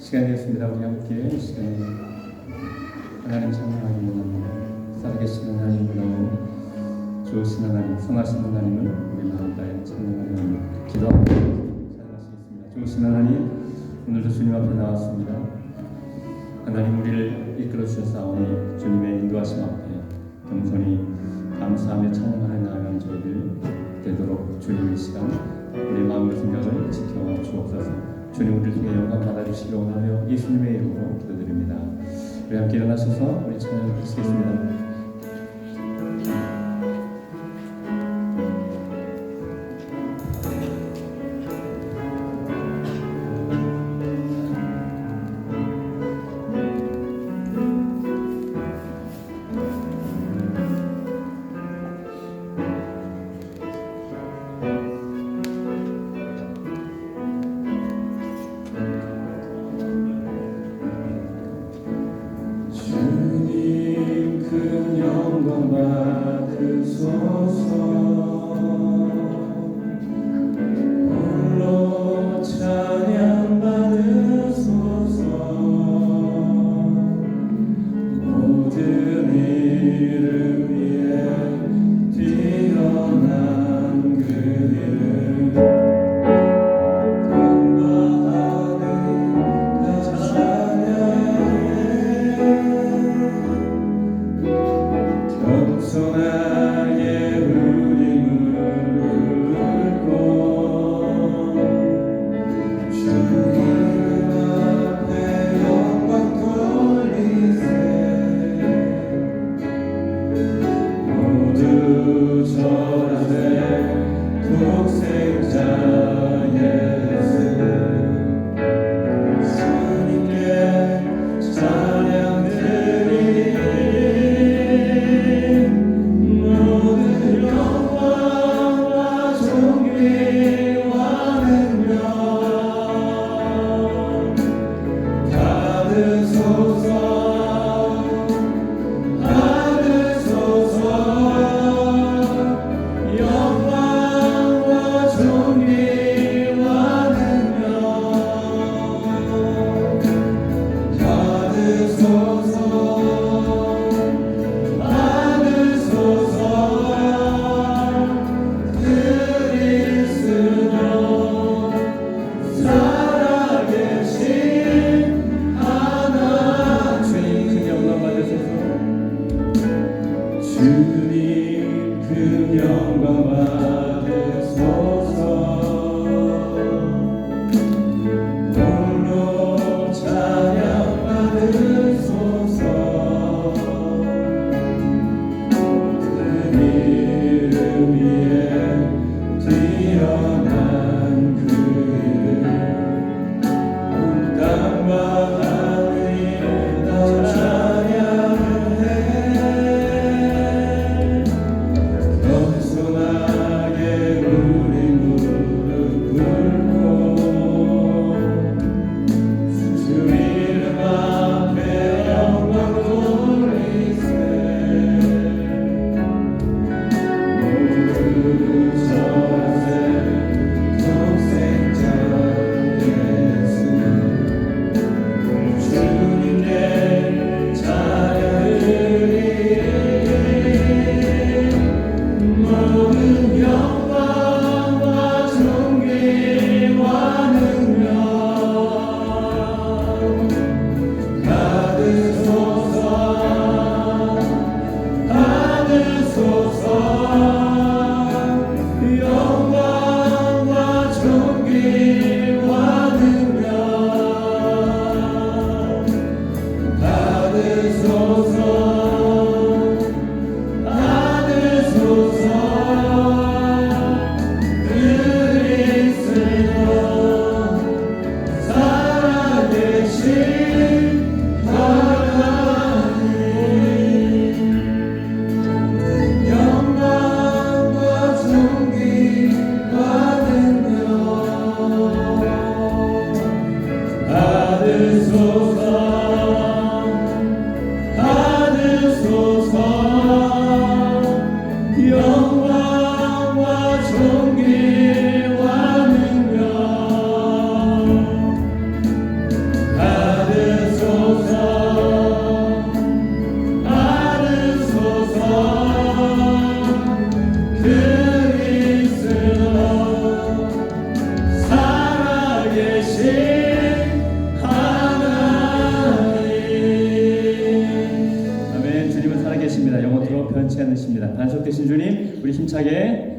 시간이 되었습니다. 우리 함께 이 시간에 하나님 찬양하기 원합니다. 살아계신 하나님, 너무 좋으신 하나님, 선하신 하나님을 우리 마음 다해 찬양하며 기도하며 찬양하시겠습니다. 좋으신 하나님, 오늘도 주님 앞에 나왔습니다. 하나님, 우리를 이끌어 주셨사오니 주님의 인도하심 앞에 겸손히 감사하며 찬양하며 나아가는 저희들 되도록 주님의 시간 우리 마음과 생각을 지켜 주옵소서. 주님, 우리를 통해 영광 받아주시기를 원하며 예수님의 이름으로 기도드립니다. 우리 함께 일어나셔서 우리 찬양을 드리겠습니다.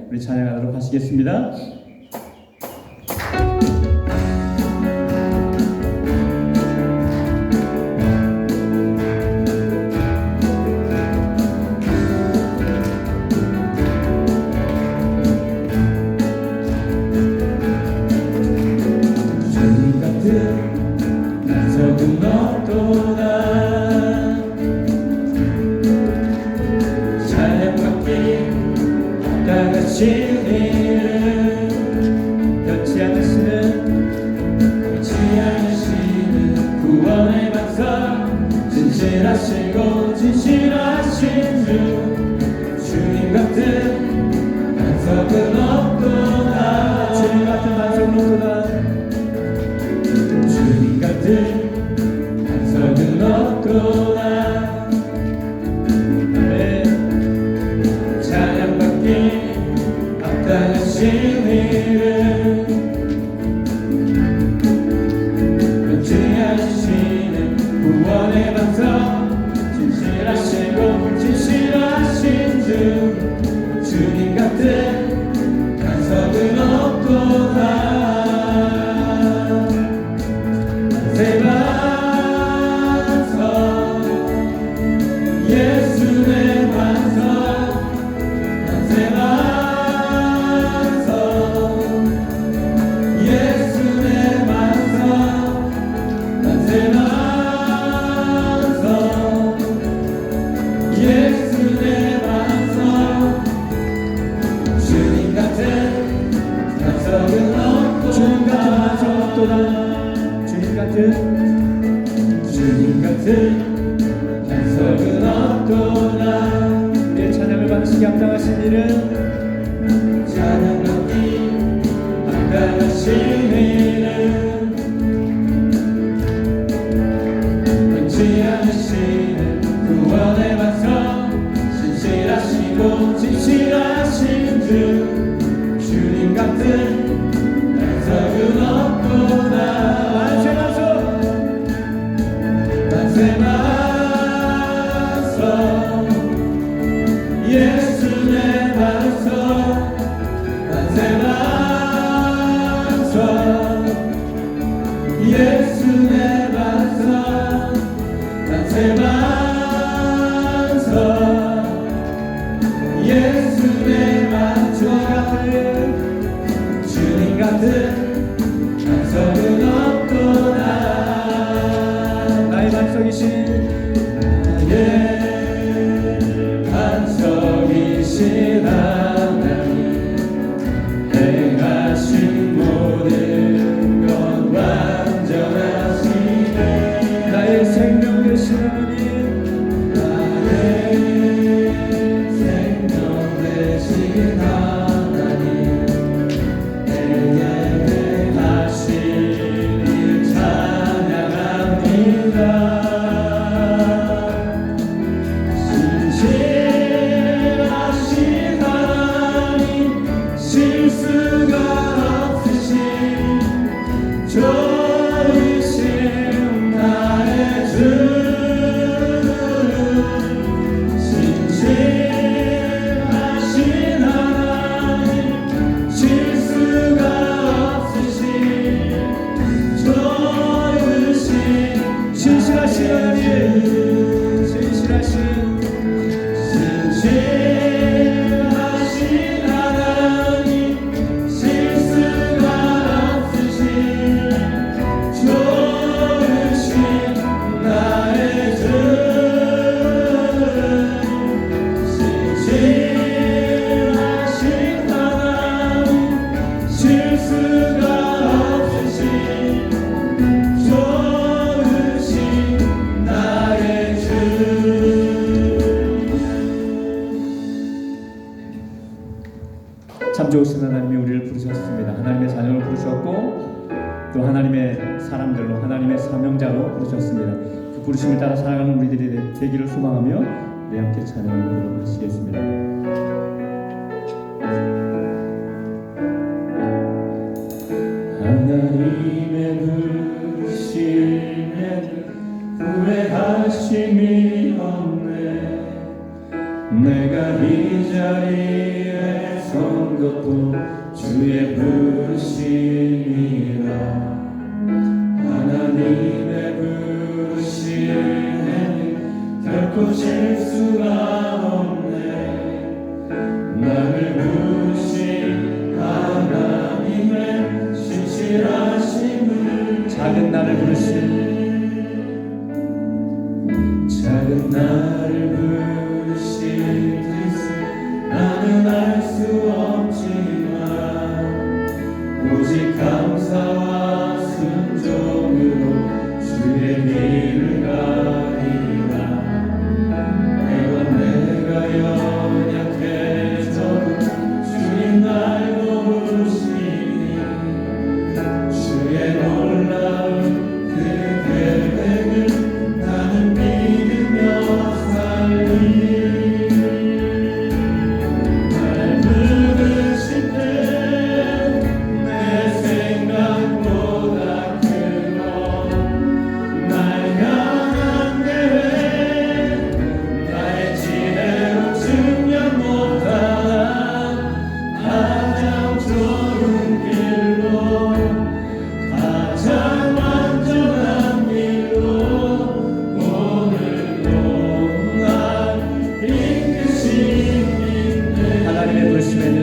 우리 찬양하도록 하시겠습니다. 진실하시고 진실하신 주 주님 같은 반석은 없도다 주님 같은 반석은 없도다 주님 같은 반석은 없도다 네. 찬양받기 합당하신 이름 변치하시는 구원의 반석 진실하시고 진실하신 주 주님 같은 반석은 없도다 새 반석 예수 내 반석 새 반석 예수 내 반석 새 반석 예수 내 반석 주님 같은 반석은 없도다 주님 같은 반석은 없도다 주님 같은 반석은 없도다 내 찬양을 받으시기 합당하신 이름 찬양받기 합당하신 이름 변치 않으시는 구원의 반석 진실하시고 진실하신 주 주님 같은 반석은 없도다 만세 반석 만세 반석 예수 내 반석 만세 반석 예수 내 반석 만세 반석 예수 내 반석 주님 같은 반석은 없도다 나의 반석이신 나의 반석이신 하나님 행하신 모든 것 완전하시네 나의 생명 되신 하나님 나의 생명 되신 하나님 내게 행하신 일 찬양합니다 진실하신 하나님 실수가 없으신 좋으신 나의 주 진실하신 하나님 실수가 없으신 좋으신 진실하신 하나님 진실하신 진실하신 하나님 실수가 없으신 좋으신 나의 주 진실하신 하나님 실수가 없으신 좋으신 나의 주 참 좋으신 하나님이 우리를 부르셨습니다. 하나님의 자녀로 부르셨고 또 하나님의 사람들로 하나님의 사명자로 부르셨습니다. 그 부르심을 따라 살아가는 우리들이 되기를 소망하며 우리 함께 찬양을 부르도록 하시겠습니다. 하나님의 부르심에는 후회하심이 없네 내가 이 자리에 서 선 것도 주의 부르심이라. 하나님의 부르심에는 결코 실수가 없네. 나를 부르신 하나님의 신실하심을 작은 나를 부르신 뜻을 나는 알 수 없지만 오직 감사와 순종으로 주의 길을 가리라. 매번 내가 연약해져도 주님 날 도우시니 주의 놀라운 그 계획을 나는 믿으며 살리. 날 부르실 때 내 생각보다 크고 날 향한 계획 나의 지혜로 증명 못한 가장 좋은 길로 가장 완전한 길로 오늘도 날 이끄시는데. 하나님의 부르심에는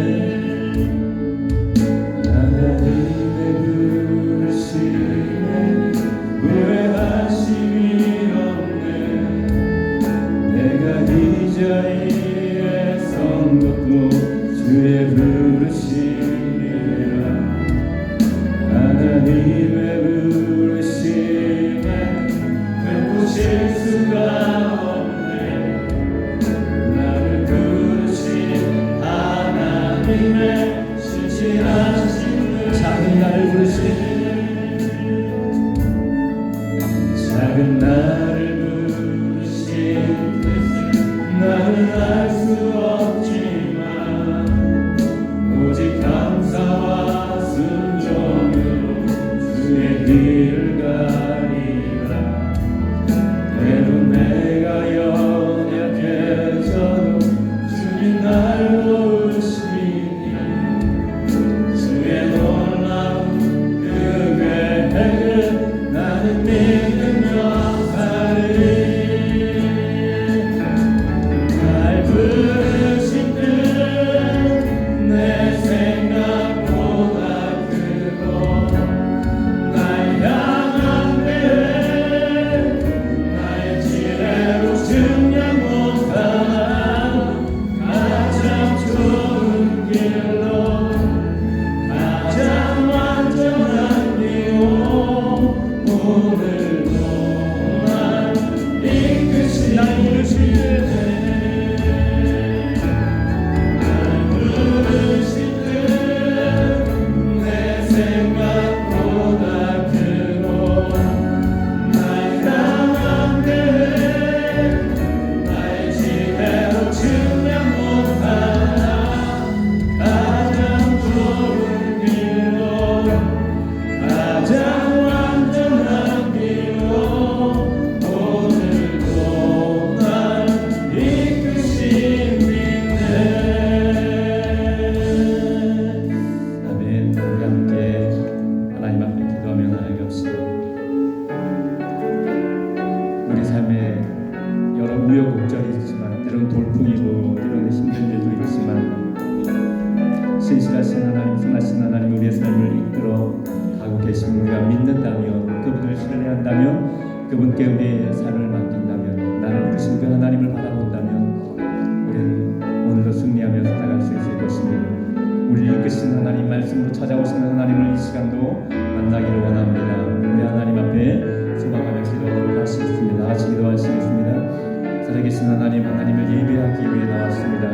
후회하심이 없네. 내가 이 자리에 선 것도 주의 부르심이라. 하나님의 부르심에 결코 실수가 없네. 나를 부르신 하나님의 신실하심을 작은 나를 부르신 작은 나를 부르신 뜻을 나는 알 수 없지만 오직 감사와 순종으로 주의 길을 가리라. 때론 내가 연약해져도 주님 날 도우시니 주의 놀라운 그 계획을 나는 믿으며 살리. 날 부르신 뜻 내 생각보다 크고 날 향한 계획 나의 지혜로 증명 못한 가장 좋은 길로 가장 완전한 길로 오늘도 날 이끄시네. 날 부르신 뜻 내 생각보다 크고 날 향한 계획 나의 지혜로 증명 못한 가장 좋은 길로 가장 완전한 길로 오늘도 날 이끄시네. 아멘. 우리 함께 하나님 앞에 기도하며 나아갑시다. 우리 삶에 여러 우여곡절이 있지만 때론 돌풍이고 때로는 힘든 일도 있지만 신실하신 하나님, 선하신 하나님 우리의 삶을 이끌어 가고 계시면 우리가 믿는다면, 그분을 신뢰한다면, 그분께 우리의 삶을 맡긴다면, 나를 부르신 그 하나님을 바라본다면 우리는 오늘도 승리하며 살아갈 수 있을 것입니다. 우리를 이끄신 하나님, 말씀으로 찾아오시는 하나님을 이 시간도 만나기를 원합니다. 우리 하나님 앞에 소망하며 기도하도록 하시겠습니다. 같이 기도하시겠습니다. 살아계신 하나님, 하나님을 예배하기 위해 나왔습니다.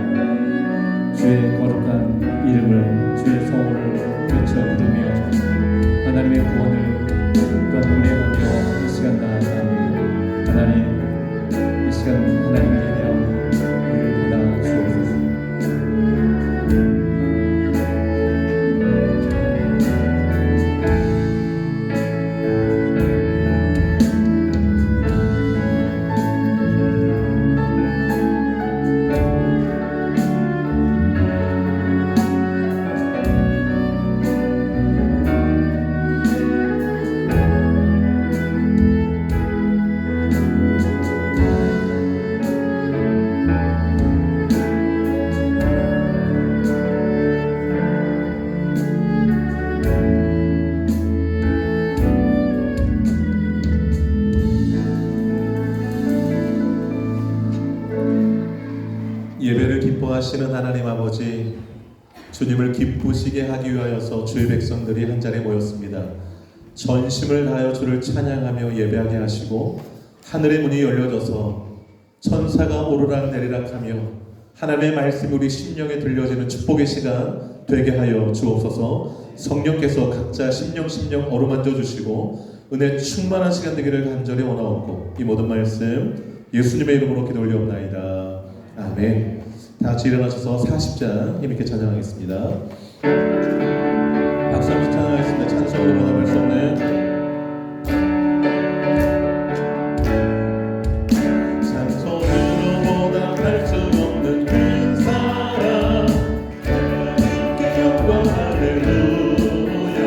주의 거룩한 이름을, 주의 성호를 외쳐 부르며 하나님의 구원을 노래하며 이 시간 나아갑니다. 하나님, 이 시간 하나님을 예배하며 우리를 받아 주옵소서. 거하시는 하나님 아버지, 주님을 기쁘시게 하기 위하여서 주의 백성들이 한 자리에 모였습니다. 전심을 다하여 주를 찬양하며 예배하게 하시고 하늘의 문이 열려져서 천사가 오르락 내리락 하며 하나님의 말씀이 우리 심령에 들려지는 축복의 시간 되게 하여 주옵소서. 성령께서 각자 심령 어루만져 주시고 은혜 충만한 시간 되기를 간절히 원하옵고 이 모든 말씀 예수님의 이름으로 기도 올리옵나이다. 아멘. 다 같이 일어나셔서 40장 힘있게 찬양하겠습니다. 박수 한번 찬양하겠습니다. 찬송으로 나갈 수 없는 찬송으로 보답할 수 없는 큰 사랑 주님께 영광 할렐루야.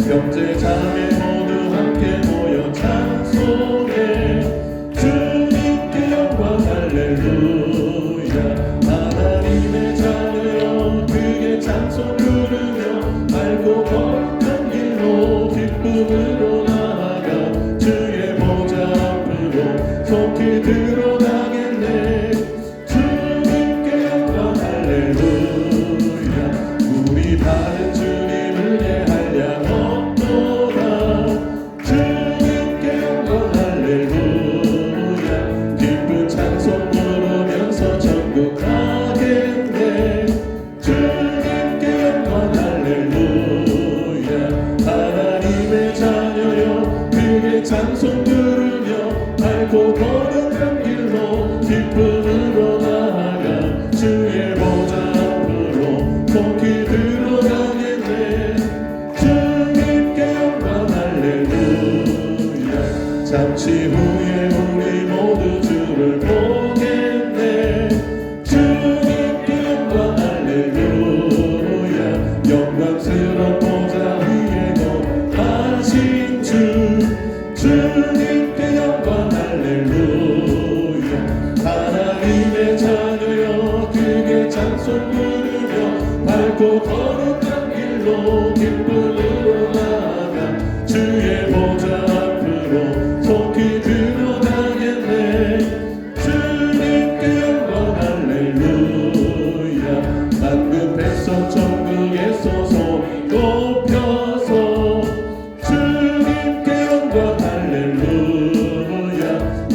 형제 자매 모두 함께 모여 찬송해 주님께 영광 할렐루야. 하나님의 자녀여 그의 찬송 부르며 알고 걷는 길로 기쁨으로 나아가 주의 보좌 앞으로 속히 들어가겠네. 주님께 영광 할렐루야. 우리 다른 주님을 예할 양 없도다. 주님께 영광 할렐루야. 기쁜 찬송 부르면서 천국 가겠네. 주님께 영광 할렐루야. 하나님의 자녀여 그의 찬송 부르며 밝고 거룩한 길로 기쁨으로 나아가 주의 보좌 앞으로 속히 들어가겠네. 주님께 영광 할렐루야. 잠시 후에 우리 모두 주를 보겠네. 주님께 영광 할렐루야. 영광스러운 보좌 위에 거하신 주님께 영광 할렐루야. 하나님의 자녀여 그의 찬송 부르며 밝고 거룩한 길로 기쁨으로 나아가 주의 보좌 앞으로 속히 들어가겠네. 주님께 영광 할렐루야. 만급해서 천국에서 손 높여서 주님께 영광 할렐루야.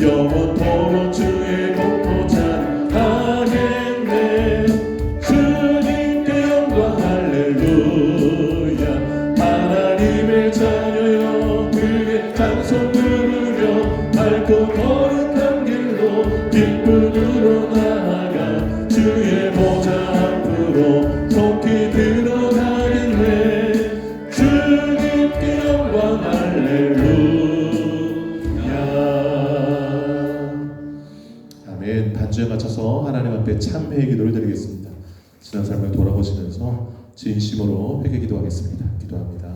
영원토록 주의 공포 찬하겠네. 주님께 영광 할렐루야. 하나님의 자녀여 그의 찬송 부르며 밝고 거룩한 길로 기쁨으로 나아가 주의 보좌 앞으로 속히 들어가겠네. 주님께 영광 할렐루야. 아멘. 반주에 맞춰서 하나님 앞에 참회의 기도를 드리겠습니다. 지난 삶을 돌아보시면서 진심으로 회개 기도하겠습니다. 기도합니다.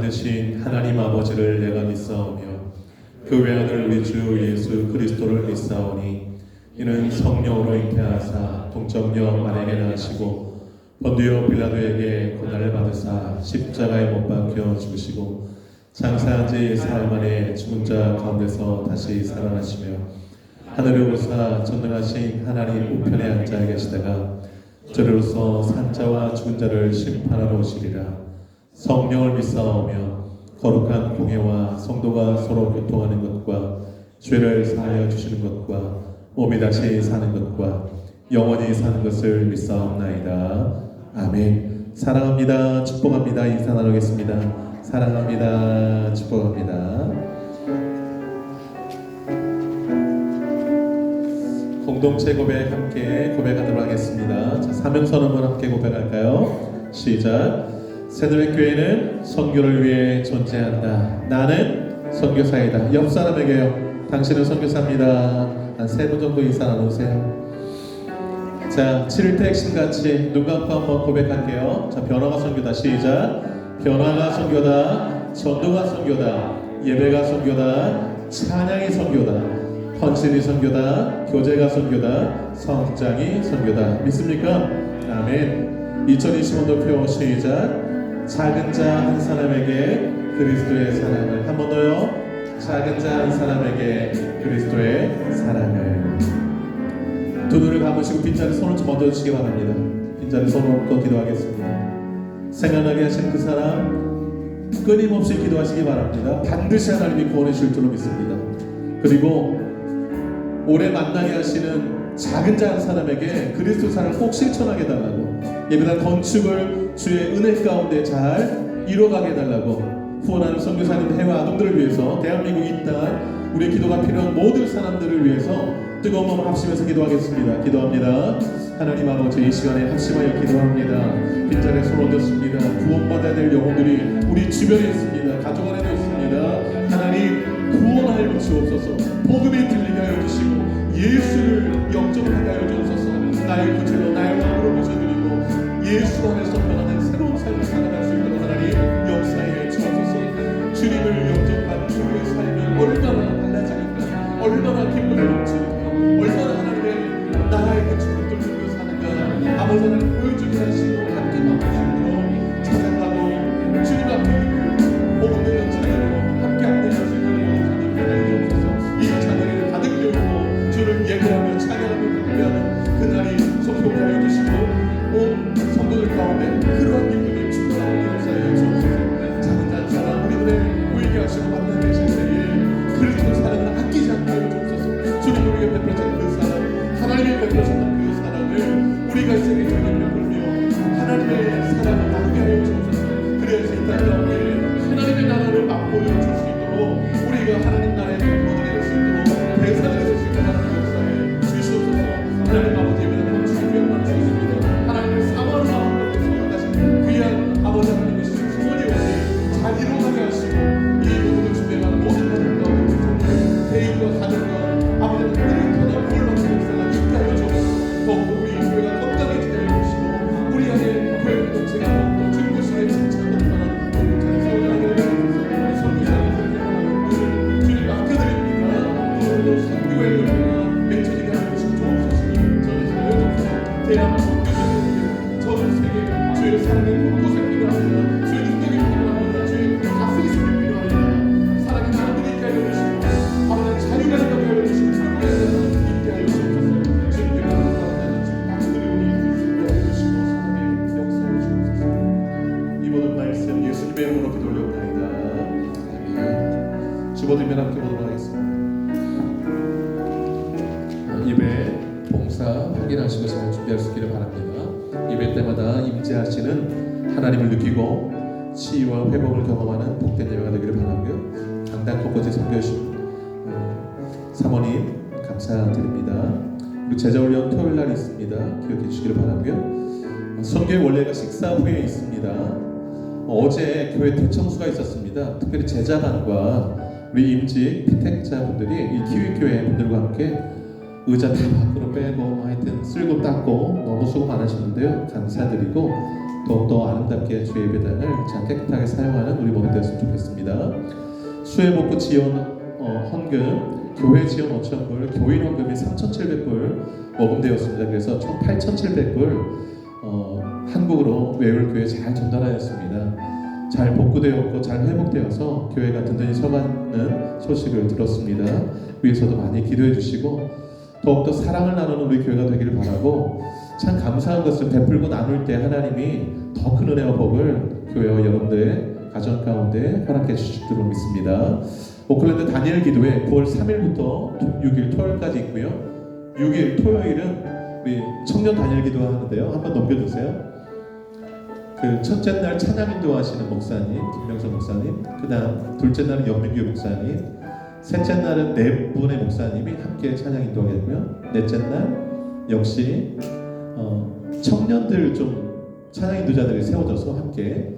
만드신 하나님 아버지를 내가 믿사오며 그 외아들 우리 주 예수 그리스도를 믿사오니 이는 성령으로 잉태하사 동정녀 마리아에게 나시고 본디오 빌라도에게 고난을 받으사 십자가에 못 박혀 죽으시고 장사한 지 사흘 만에 죽은 자 가운데서 다시 살아나시며 하늘에 오사 전능하신 하나님 우편에 앉아 계시다가 저리로서 산자와 죽은 자를 심판하러 오시리라. 성령을 믿사오며 거룩한 공예와 성도가 서로 교통하는 것과 죄를 사하여 주시는 것과 몸이 다시 사는 것과 영원히 사는 것을 믿사옵나이다. 아멘. 사랑합니다. 축복합니다. 인사 나누겠습니다. 사랑합니다. 축복합니다. 공동체 고백 함께 고백하도록 하겠습니다. 자, 사명선언문 함께 고백할까요? 시작. 새들교회는 선교를 위해 존재한다. 나는 선교사이다. 옆 사람에게요. 당신은 선교사입니다. 한 3분 정도 인사 나누세요. 자, 7일 택신같이 눈 감고 한번 고백할게요. 자, 변화가 선교다. 시작. 변화가 선교다. 전도가 선교다. 예배가 선교다. 찬양이 선교다. 헌신이 선교다. 교제가 선교다. 성장이 선교다. 믿습니까? 아멘. 2025도 표 시작. 작은 자 한 사람에게 그리스도의 사랑을. 한 번 더요. 작은 자 한 사람에게 그리스도의 사랑을. 두 눈을 감으시고 빈자리 손을 좀 얹어주시기 바랍니다. 빈자리 손을 얹고 기도하겠습니다. 생각나게 하신 그 사람 끊임없이 기도하시기 바랍니다. 반드시 하나님이 구원해 주실 줄로 믿습니다. 그리고 오래 만나게 하시는 작은 자 한 사람에게 그리스도 사랑을 꼭 실천하게 해달라고, 예배당 건축을 주의 은혜 가운데 잘 이뤄가게 해달라고, 후원하는 선교사님 해외 아동들을 위해서, 대한민국 이 땅 우리의 기도가 필요한 모든 사람들을 위해서 뜨거운 마음 합심해서 기도하겠습니다. 기도합니다. 하나님 아버지, 이 시간에 합심하여 기도합니다. 빈자리에 손 얹었습니다. 구원받아야 될 영혼들이 우리 주변에 있습니다. 가족 안에도 있습니다. 하나님 구원하여 주옵소서. 복음이 들리게 하여 주시고 예수를 영접하게 하여 주옵소서. 나의 구체로 나의 마음으로 모셔드리고 예수 안에서 변화된 새로운 삶을 살아갈 수 있도록 하나님 역사에 주옵소서. 주님을 영접한 주의 삶이 얼마나 달라지는가, 얼마나 기쁨을 넘치는가, 얼마나 하나님의 나라의 건축을 뚫고 사는가, 아버지 하나님 보여주게 하시고 함께 마음으로 찬양하고 주님 앞에 복음을 전하고 함께 안내하시고 이 찬양을 가득 열고 주를 예배하며 찬양하며 경배하는 그날이 속히 오게 하여 주시고 온 성도들 가운데 그러한 기쁨이 충만하게 역사하여 주옵소서. 작은 한 사람 우리들의 보이게 하시고 만나게 하실 때에 그리스도 사랑을 아끼지 않게 하여 주옵소서. 주님을 위해 베풀어진 그 사랑, 하나님이 베풀어진 그 사랑을 우리가 이 세계에 베풀며 하나님의 사랑을 나누게 하여 주옵소서. 그래서 이 땅 가운데 하나님의 나라를 맛보여 줄 수 있도록 우리가 하나님 나라의 대표들이 될 수 있도록 대사들이 될 수 있도록 하나님 역사에 주시옵소서. 하나님 아버지 예배는 감축이 귀한 수 있습니다. 하나님의 사모하는 마음으로 생각하신 귀한 아버지 하나님의 소원이 오니 잘 이루어가게 하시고 이 모든 준비하는 모든 것들 가운데 개인과 가정과 아버지 하나님의 터널 부을 받는 역사가 있게 하여 주옵소서. 더욱 우리 교회가 건강해지게 하여 주시고 우리 안에 교회 공동체가 또 즐거우시게 칭찬받는 전 세계 주의 사랑의 곳곳에 필요합니다. 주의 능력이 필요합니다. 주의 가슴이 필요합니다. 사랑이 나누게 있게 하여 주시고 아버지 자유가 있게 하여 주시고 사랑에 있게 하여 주옵소서. 주님께 감사합니다. 박수드리오니 있게 하여 주시고 사랑의 역사를 주옵소서. 이 모든 말씀 예수님의 이름으로 기도 올려옵나이다. 주보들면 함께 보도록 하겠습니다. 예배 봉사 확인하시고 잘 준비할 수 있기를 바랍니다. 예배 때마다 임재하시는 하나님을 느끼고 치유와 회복을 경험하는 복된 예배가 되기를 바라고요. 강단 곳곳에 섬겨주신 사모님 감사드립니다. 우리 제자훈련 토요일날 있습니다. 기억해 주시기를 바라고요. 선교의 원래가 식사 후에 있습니다. 어제 교회 대청수가 있었습니다. 특별히 제자반과 우리 임직 피택자분들이 이 키위교회 분들과 함께 의자 다 밖으로 빼고 하여튼 쓸고 닦고 너무 수고 많으셨는데요. 감사드리고 더욱더 아름답게 주의 예배당을 잘 깨끗하게 사용하는 우리 모두 되었으면 좋겠습니다. 수혜복구 지원 헌금, 교회 지원 5,000불, 교인 헌금이 3,700불 모금되었습니다. 그래서 총 8,700불 한국으로 외울 교회 잘 전달하였습니다. 잘 복구되었고 잘 회복되어서 교회가 든든히 서가는 소식을 들었습니다. 위에서도 많이 기도해 주시고 더욱더 사랑을 나누는 우리 교회가 되기를 바라고, 참 감사한 것을 베풀고 나눌 때 하나님이 더 큰 은혜와 복을 교회와 여러분들의 가정 가운데 허락해 주실 줄로 믿습니다. 오클랜드 다니엘 기도회 9월 3일부터 6일 토요일까지 있고요. 6일 토요일은 우리 청년 다니엘 기도 하는데요. 한번 넘겨주세요. 그 첫째 날 찬양 인도하시는 목사님 김명선 목사님, 그 다음 둘째 날은 연민규 목사님, 셋째 날은 네 분의 목사님이 함께 찬양 인도하겠고요. 넷째 날 역시 청년들 좀 찬양 인도자들이 세워져서 함께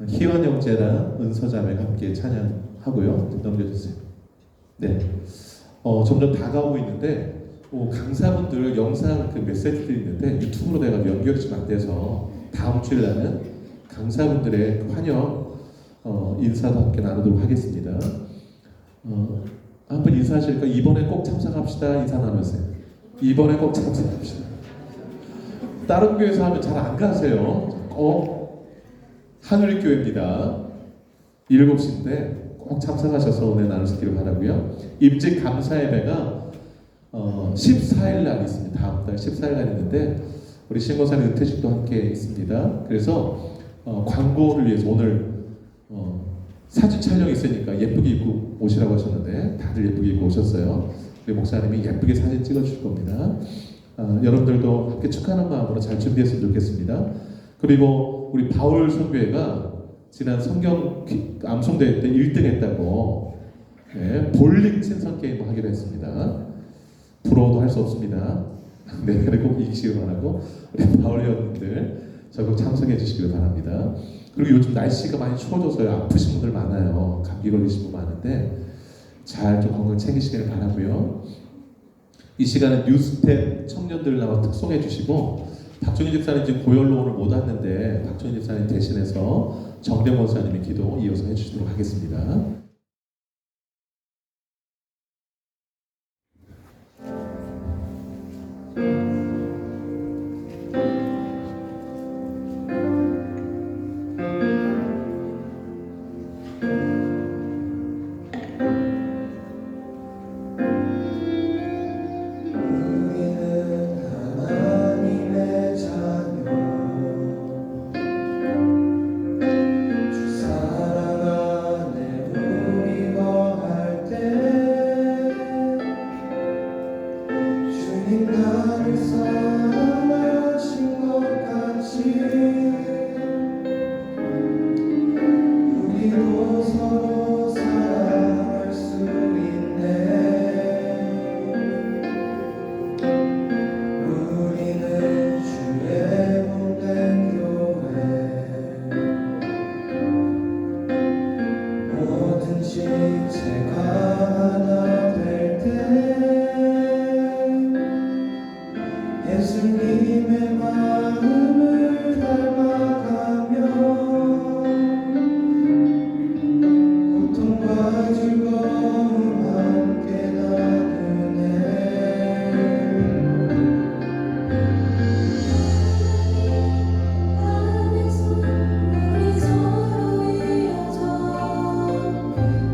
희원 형제랑 은서자매가 함께 찬양하고요. 넘겨주세요. 네, 점점 다가오고 있는데 강사분들 영상 그 메시지들이 있는데 유튜브로 내가 연결이 좀 안 돼서 다음 주에 나는 강사분들의 환영 인사도 함께 나누도록 하겠습니다. 한번 인사하실까? 이번에 꼭 참석합시다. 인사 나누세요. 이번에 꼭 참석합시다. 다른 교회에서 하면 잘 안 가세요. 꼭 하늘교회입니다. 7시인데 꼭 참석하셔서 은혜 나누시기를 바라고요. 임직 감사 예배가 14일 날 있습니다. 다음 달 14일 날 있는데 우리 신고사님 은퇴식도 함께 있습니다. 그래서 광고를 위해서 오늘 사진 촬영이 있으니까 예쁘게 입고 오시라고 하셨는데 다들 예쁘게 입고 오셨어요. 우리 목사님이 예쁘게 사진 찍어주실 겁니다. 여러분들도 함께 축하하는 마음으로 잘 준비했으면 좋겠습니다. 그리고 우리 바울 선교회가 지난 성경 암송대회 때 1등 했다고 볼링 신선 게임 하기로 했습니다. 부러워도 할 수 없습니다. 네, 그리고 꼭 이기시길 바라고 우리 바울 여러분들 적극 참석해 주시길 바랍니다. 그리고 요즘 날씨가 많이 추워져서요. 아프신 분들 많아요. 감기 걸리신 분 많은데 잘 좀 건강 챙기시길 바라고요. 이 시간은 뉴스텝 청년들 나와 특송해 주시고, 박준희 집사님 지금 고열로 오늘 못 왔는데 박준희 집사님 대신해서 정대 목사님이 기도 이어서 해주시도록 하겠습니다. 예수님의 마음을 닮아가며 고통과 즐거움 함께 나누네. 안에서 우리 서로 이어져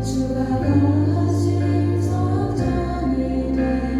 주가 가신 성전이 되네.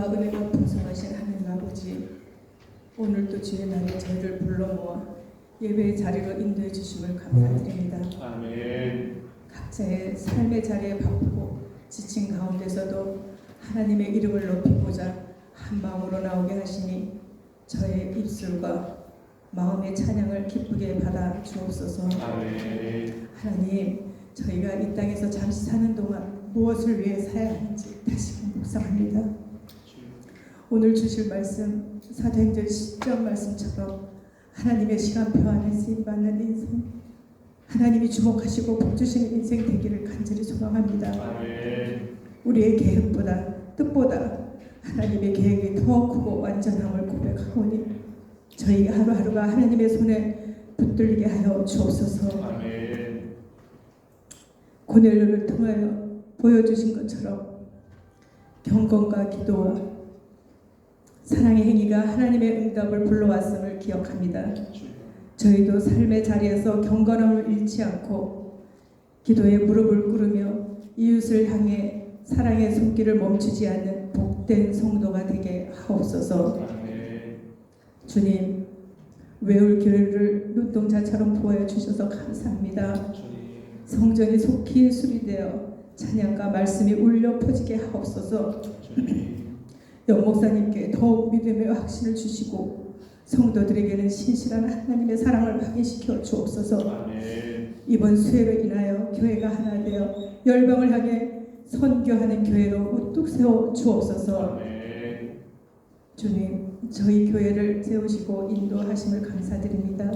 사랑과 은혜가 풍성하신 하나님 아버지, 오늘도 주의 날에 저희를 불러 모아 예배의 자리로 인도해 주심을 감사드립니다. 아멘. 각자의 삶의 자리에 바쁘고 지친 가운데서도 하나님의 이름을 높이고자 한 마음으로 나오게 하시니 저의 입술과 마음의 찬양을 기쁘게 받아 주옵소서. 아멘. 하나님, 저희가 이 땅에서 잠시 사는 동안 무엇을 위해 살아야 하는지 다시금 묵상합니다. 오늘 주실 말씀 사도행전 10장 말씀처럼 하나님의 시간표 안에 쓰임받는 인생, 하나님이 주목하시고 복주시는 인생 되기를 간절히 소망합니다. 아멘. 우리의 계획보다 뜻보다 하나님의 계획이 더 크고 완전함을 고백하오니 저희 하루하루가 하나님의 손에 붙들리게 하여 주옵소서. 아멘. 고넬료를 통하여 보여주신 것처럼 경건과 기도와 사랑의 행위가 하나님의 응답을 불러왔음을 기억합니다. 저희도 삶의 자리에서 경건함을 잃지 않고 기도에 무릎을 꿇으며 이웃을 향해 사랑의 손길을 멈추지 않는 복된 성도가 되게 하옵소서. 아멘. 주님, 외울 교회를 눈동자처럼 보여주셔서 감사합니다. 주님. 성전이 속히 수리되어 찬양과 말씀이 울려 퍼지게 하옵소서. 주님. 영목사님께 더욱 믿음의 확신을 주시고 성도들에게는 신실한 하나님의 사랑을 확인시켜 주옵소서. 아멘. 이번 수혜로 인하여 교회가 하나 되어 열방을 향해 선교하는 교회로 우뚝 세워 주옵소서. 아멘. 주님, 저희 교회를 세우시고 인도하심을 감사드립니다.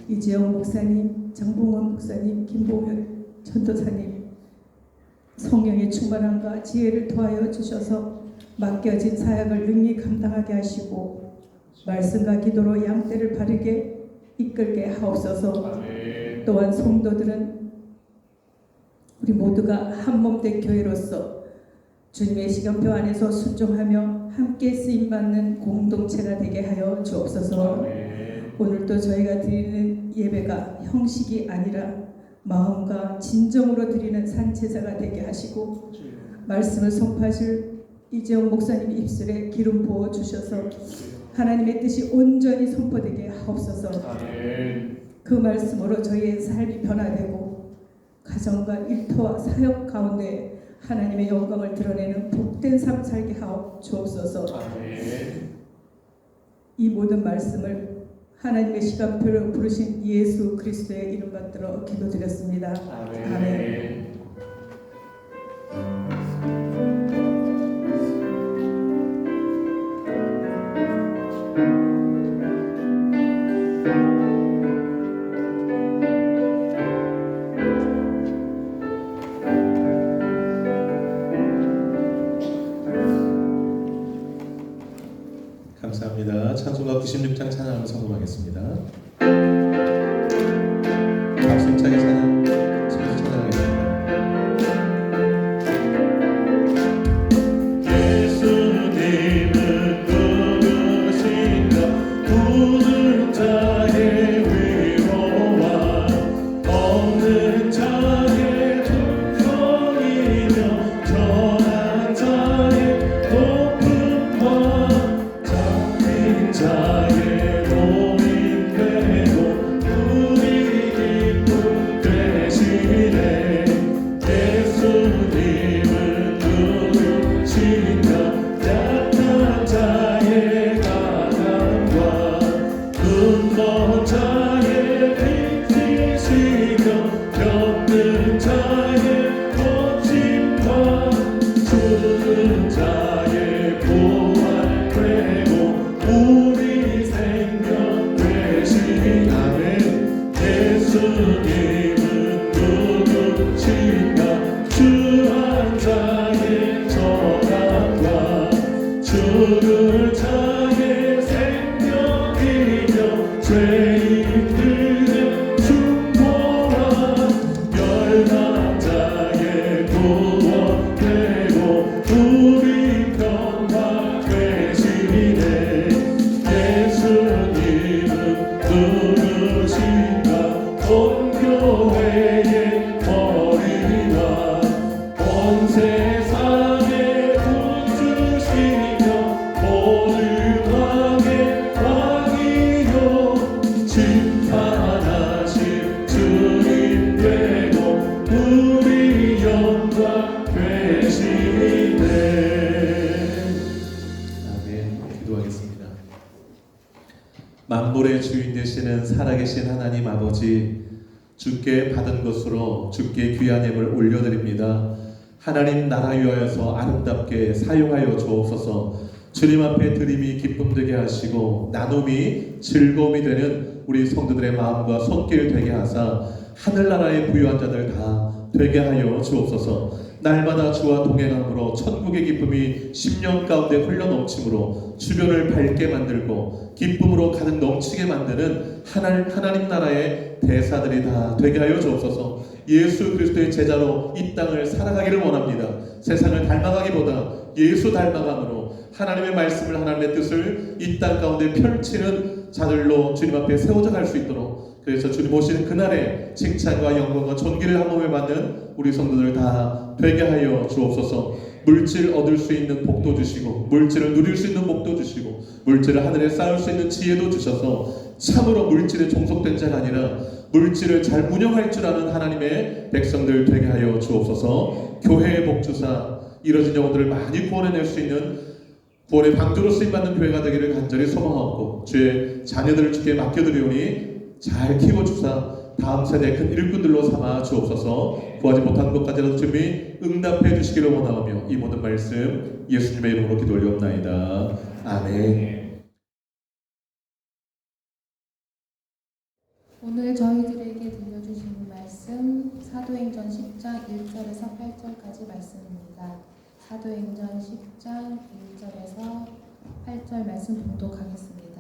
이재영 목사님, 장봉원 목사님, 김봉현 전도사님, 성령의 충만함과 지혜를 더하여 주셔서 맡겨진 사역을 능히 감당하게 하시고 말씀과 기도로 양떼를 바르게 이끌게 하옵소서. 아멘. 또한 성도들은 우리 모두가 한몸된 교회로서 주님의 시간표 안에서 순종하며 함께 쓰임받는 공동체가 되게 하여 주옵소서. 아멘. 오늘도 저희가 드리는 예배가 형식이 아니라 마음과 진정으로 드리는 산제사가 되게 하시고 말씀을 선포하실 이재용 목사님 입술에 기름 부어 주셔서 하나님의 뜻이 온전히 선포되게 하옵소서. 아멘. 그 말씀으로 저희의 삶이 변화되고 가정과 일터와 사역 가운데 하나님의 영광을 드러내는 복된 삶 살게 하옵 주옵소서. 아멘. 이 모든 말씀을 하나님의 시간표를 부르신 예수 그리스도의 이름 받들어 기도드렸습니다. 아멘. 아멘. 감사합니다. 찬송가 96장 찬양을 선곡하겠습니다. 박수 힘차게 찬양하겠습니다. 예수님은 누구신가 부른 자의 위로와 없는 자의 충성이며 전한 자의 높음과 자의 노인되고 우리 기쁨 되시네. 예수님은 누구신가 약한 자의 가난과 눈먼 자의 빛이시며 병든 자의 고침과 죽은 자의 부활되고 우리 생명 되시나네. 예수님은 누구신가 주한 자의 전함과 죽을 자의 생명이며 죄인들의 충고와 멸망 자의 구원되고 우리 평화 되시네. 예수님은 누구신가 온 교회의 머리와 온 세상의 구주시며 만물의 주인 되시는 살아계신 하나님 아버지, 주께 받은 것으로 주께 귀한 예물 올려드립니다. 하나님 나라 위하여서 아름답게 사용하여 주옵소서. 주님 앞에 드림이 기쁨 되게 하시고 나눔이 즐거움이 되는 우리 성도들의 마음과 손길 되게 하사 하늘나라의 부유한 자들 다 되게 하여 주옵소서. 날마다 주와 동행함으로 천국의 기쁨이 10년 가운데 흘러넘침으로 주변을 밝게 만들고 기쁨으로 가득 넘치게 만드는 하나님 나라의 대사들이 다 되게 하여 주옵소서. 예수 그리스도의 제자로 이 땅을 살아가기를 원합니다. 세상을 닮아가기보다 예수 닮아감으로 하나님의 말씀을, 하나님의 뜻을 이 땅 가운데 펼치는 자들로 주님 앞에 세워져 갈 수 있도록, 그래서 주님 오시는 그날에 칭찬과 영광과 존귀를 한 몸에 받는 우리 성도들 다 되게 하여 주옵소서. 물질 얻을 수 있는 복도 주시고, 물질을 누릴 수 있는 복도 주시고, 물질을 하늘에 쌓을 수 있는 지혜도 주셔서 참으로 물질에 종속된 자가 아니라 물질을 잘 운영할 줄 아는 하나님의 백성들 되게 하여 주옵소서. 교회의 복주사 이뤄진 영혼들을 많이 구원해낼 수 있는 구원의 방주로 쓰임받는 교회가 되기를 간절히 소망하고, 주의 자녀들을 주께 맡겨드리오니 잘 키워주사 다음 세대 큰 일꾼들로 삼아 주옵소서. 구하지 못한 것까지라도 주님이 응답해 주시기를 원하오며 이 모든 말씀 예수님의 이름으로 기도 올리옵나이다. 아멘. 오늘 저희들에게 들려주신 말씀 사도행전 10장 1절에서 8절까지 말씀입니다. 사도행전 10장 1절에서 8절 말씀 봉독하겠습니다.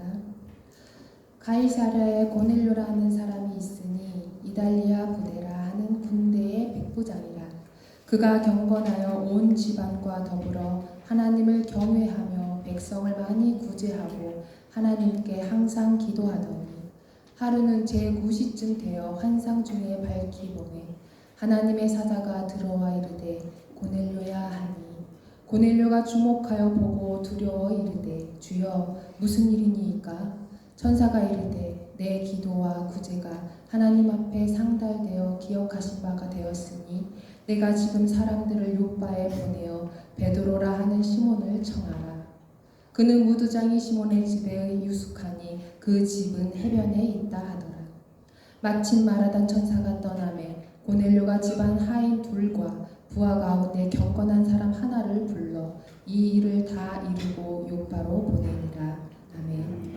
가이사랴에 고넬료라는 사람이 있으니 이달리아 부데라 하는 군대의 백부장이라. 그가 경건하여 온 집안과 더불어 하나님을 경외하며 백성을 많이 구제하고 하나님께 항상 기도하더니 하루는 제9시쯤 되어 환상 중에 밝히 보매 하나님의 사자가 들어와 이르되 고넬료야 하니 고넬료가 주목하여 보고 두려워 이르되 주여 무슨 일이니이까? 천사가 이르되 내 기도와 구제가 하나님 앞에 상달되어 기억하신 바가 되었으니 내가 지금 사람들을 요바에 보내어 베드로라 하는 시몬을 청하라. 그는 무두장이 시몬의 집에 유숙하니 그 집은 해변에 있다 하더라. 마침 말하던 천사가 떠나매 고넬료가 집안 하인 둘과 부하 가운데 경건한 사람 하나를 불러 이 일을 다 이루고 요바로 보내니라. 아멘.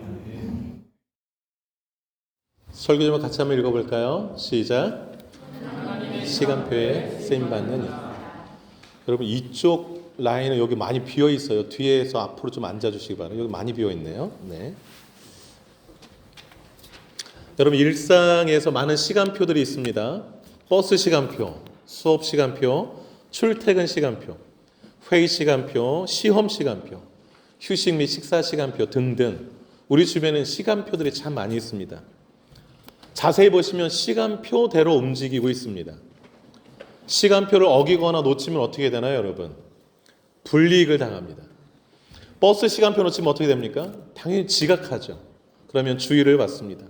설교 좀 같이 한번 읽어볼까요? 시작. 시간표에 쓰임받는 일. 여러분 이쪽 라인은 여기 많이 비어 있어요. 뒤에서 앞으로 좀 앉아주시기 바랍니다. 여기 많이 비어 있네요. 네. 여러분 일상에서 많은 시간표들이 있습니다. 버스 시간표, 수업 시간표, 출퇴근 시간표, 회의 시간표, 시험 시간표, 휴식 및 식사 시간표 등등 우리 주변에는 시간표들이 참 많이 있습니다. 자세히 보시면 시간표대로 움직이고 있습니다. 시간표를 어기거나 놓치면 어떻게 되나요, 여러분? 불이익을 당합니다. 버스 시간표 놓치면 어떻게 됩니까? 당연히 지각하죠. 그러면 주의를 받습니다.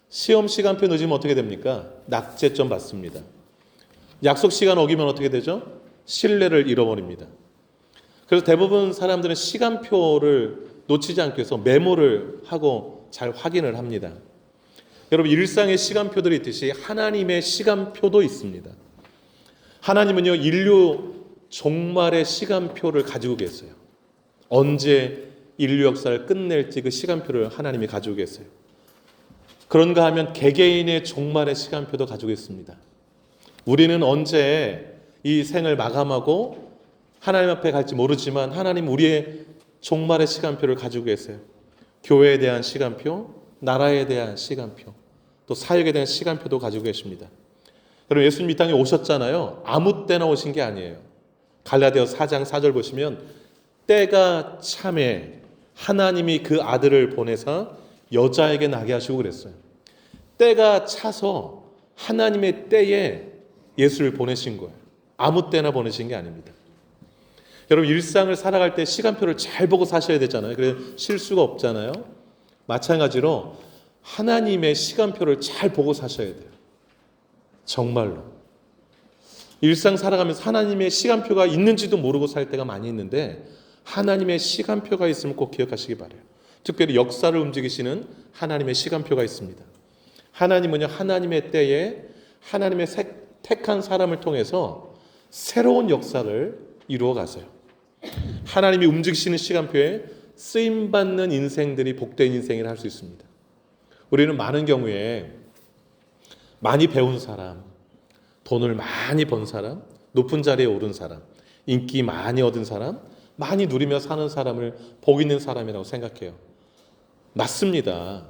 시험 시간표 늦으면 어떻게 됩니까? 낙제점 받습니다. 약속 시간 어기면 어떻게 되죠? 신뢰를 잃어버립니다. 그래서 대부분 사람들은 시간표를 놓치지 않기 위해서 메모를 하고 잘 확인을 합니다. 여러분 일상의 시간표들이 있듯이 하나님의 시간표도 있습니다. 하나님은요 인류 종말의 시간표를 가지고 계세요. 언제 인류 역사를 끝낼지 그 시간표를 하나님이 가지고 계세요. 그런가 하면 개개인의 종말의 시간표도 가지고 있습니다. 우리는 언제 이 생을 마감하고 하나님 앞에 갈지 모르지만 하나님 우리의 종말의 시간표를 가지고 계세요. 교회에 대한 시간표, 나라에 대한 시간표, 또 사역에 대한 시간표도 가지고 계십니다. 여러분 예수님 이 땅에 오셨잖아요. 아무 때나 오신 게 아니에요. 갈라디아서 4장 4절 보시면 때가 참에 하나님이 그 아들을 보내사 여자에게 나게 하시고 그랬어요. 때가 차서 하나님의 때에 예수를 보내신 거예요. 아무 때나 보내신 게 아닙니다. 여러분 일상을 살아갈 때 시간표를 잘 보고 사셔야 되잖아요. 그래서 실수가 없잖아요. 마찬가지로 하나님의 시간표를 잘 보고 사셔야 돼요. 정말로. 일상 살아가면서 하나님의 시간표가 있는지도 모르고 살 때가 많이 있는데 하나님의 시간표가 있으면 꼭 기억하시기 바라요. 특별히 역사를 움직이시는 하나님의 시간표가 있습니다. 하나님은요, 하나님의 때에 하나님의 택한 사람을 통해서 새로운 역사를 이루어 가세요. 하나님이 움직이시는 시간표에 쓰임받는 인생들이 복된 인생을 할 수 있습니다. 우리는 많은 경우에 많이 배운 사람, 돈을 많이 번 사람, 높은 자리에 오른 사람, 인기 많이 얻은 사람, 많이 누리며 사는 사람을 복 있는 사람이라고 생각해요. 맞습니다.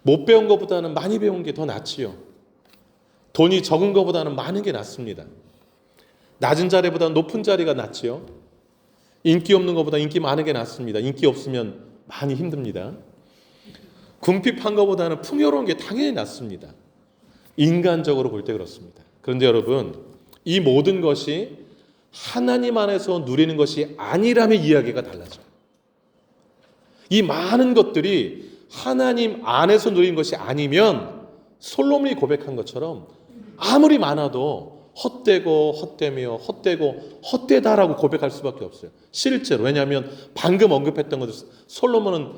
못 배운 것보다는 많이 배운 게 더 낫지요. 돈이 적은 것보다는 많은 게 낫습니다. 낮은 자리보다 높은 자리가 낫지요. 인기 없는 것보다 인기 많은 게 낫습니다. 인기 없으면 많이 힘듭니다. 궁핍한 것보다는 풍요로운 게 당연히 낫습니다. 인간적으로 볼 때 그렇습니다. 그런데 여러분, 이 모든 것이 하나님 안에서 누리는 것이 아니라면 이야기가 달라져요. 이 많은 것들이 하나님 안에서 누리는 것이 아니면 솔로몬이 고백한 것처럼 아무리 많아도 헛되고 헛되며 헛되고 헛되다라고 고백할 수밖에 없어요. 실제로. 왜냐하면 방금 언급했던 것들 솔로몬은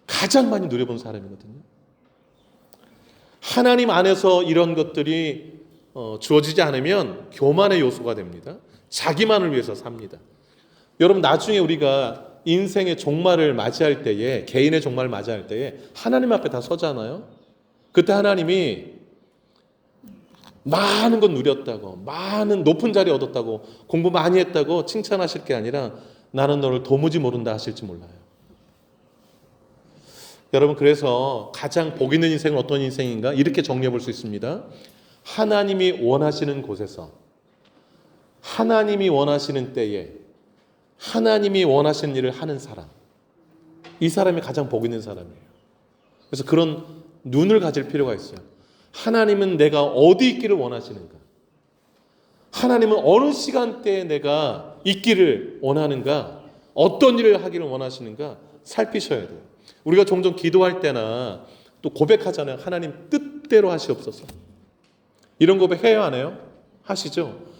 가장 많이 누려본 사람이거든요. 하나님 안에서 이런 것들이 주어지지 않으면 교만의 요소가 됩니다. 자기만을 위해서 삽니다. 여러분, 나중에 우리가 인생의 종말을 맞이할 때에, 개인의 종말을 맞이할 때에 하나님 앞에 다 서잖아요. 그때 하나님이 많은 것 누렸다고, 많은 높은 자리 얻었다고, 공부 많이 했다고 칭찬하실 게 아니라 나는 너를 도무지 모른다 하실지 몰라요. 여러분, 그래서 가장 복 있는 인생은 어떤 인생인가? 이렇게 정리해 볼 수 있습니다. 하나님이 원하시는 곳에서, 하나님이 원하시는 때에 하나님이 원하시는 일을 하는 사람, 이 사람이 가장 복 있는 사람이에요. 그래서 그런 눈을 가질 필요가 있어요. 하나님은 내가 어디 있기를 원하시는가? 하나님은 어느 시간대에 내가 있기를 원하는가? 어떤 일을 하기를 원하시는가? 살피셔야 돼요. 우리가 종종 기도할 때나 또 고백하잖아요. 하나님 뜻대로 하시옵소서. 이런 고백 해야 하나요? 하시죠.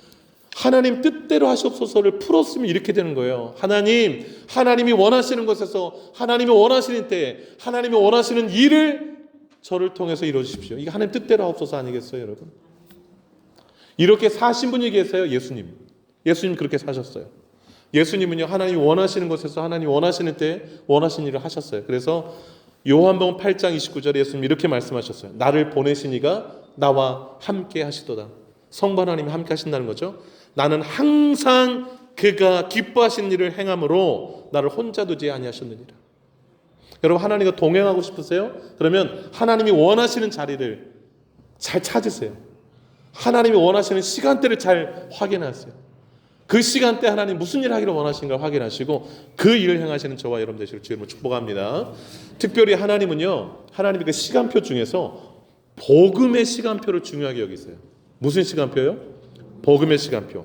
하나님 뜻대로 하시옵소서를 풀었으면 이렇게 되는 거예요. 하나님이 원하시는 곳에서 하나님이 원하시는 때에 하나님이 원하시는 일을 저를 통해서 이루어주십시오. 이게 하나님 뜻대로 하옵소서 아니겠어요, 여러분? 이렇게 사신 분이 계세요. 예수님 그렇게 사셨어요. 예수님은요, 하나님이 원하시는 곳에서 하나님이 원하시는 때에 원하시는 일을 하셨어요. 그래서 요한복음 8장 29절에 예수님이 이렇게 말씀하셨어요. 나를 보내신 이가 나와 함께 하시도다. 성부 하나님이 함께 하신다는 거죠. 나는 항상 그가 기뻐하시는 일을 행함으로 나를 혼자 두지 아니하셨느니라. 여러분, 하나님과 동행하고 싶으세요? 그러면 하나님이 원하시는 자리를 잘 찾으세요. 하나님이 원하시는 시간대를 잘 확인하세요. 그 시간대 하나님 무슨 일을 하기를 원하시는가 확인하시고 그 일을 행하시는 저와 여러분 되시길 주님으로 축복합니다. 특별히 하나님은요, 하나님의 그 시간표 중에서 복음의 시간표를 중요하게 여기세요. 무슨 시간표요? 복음의 시간표.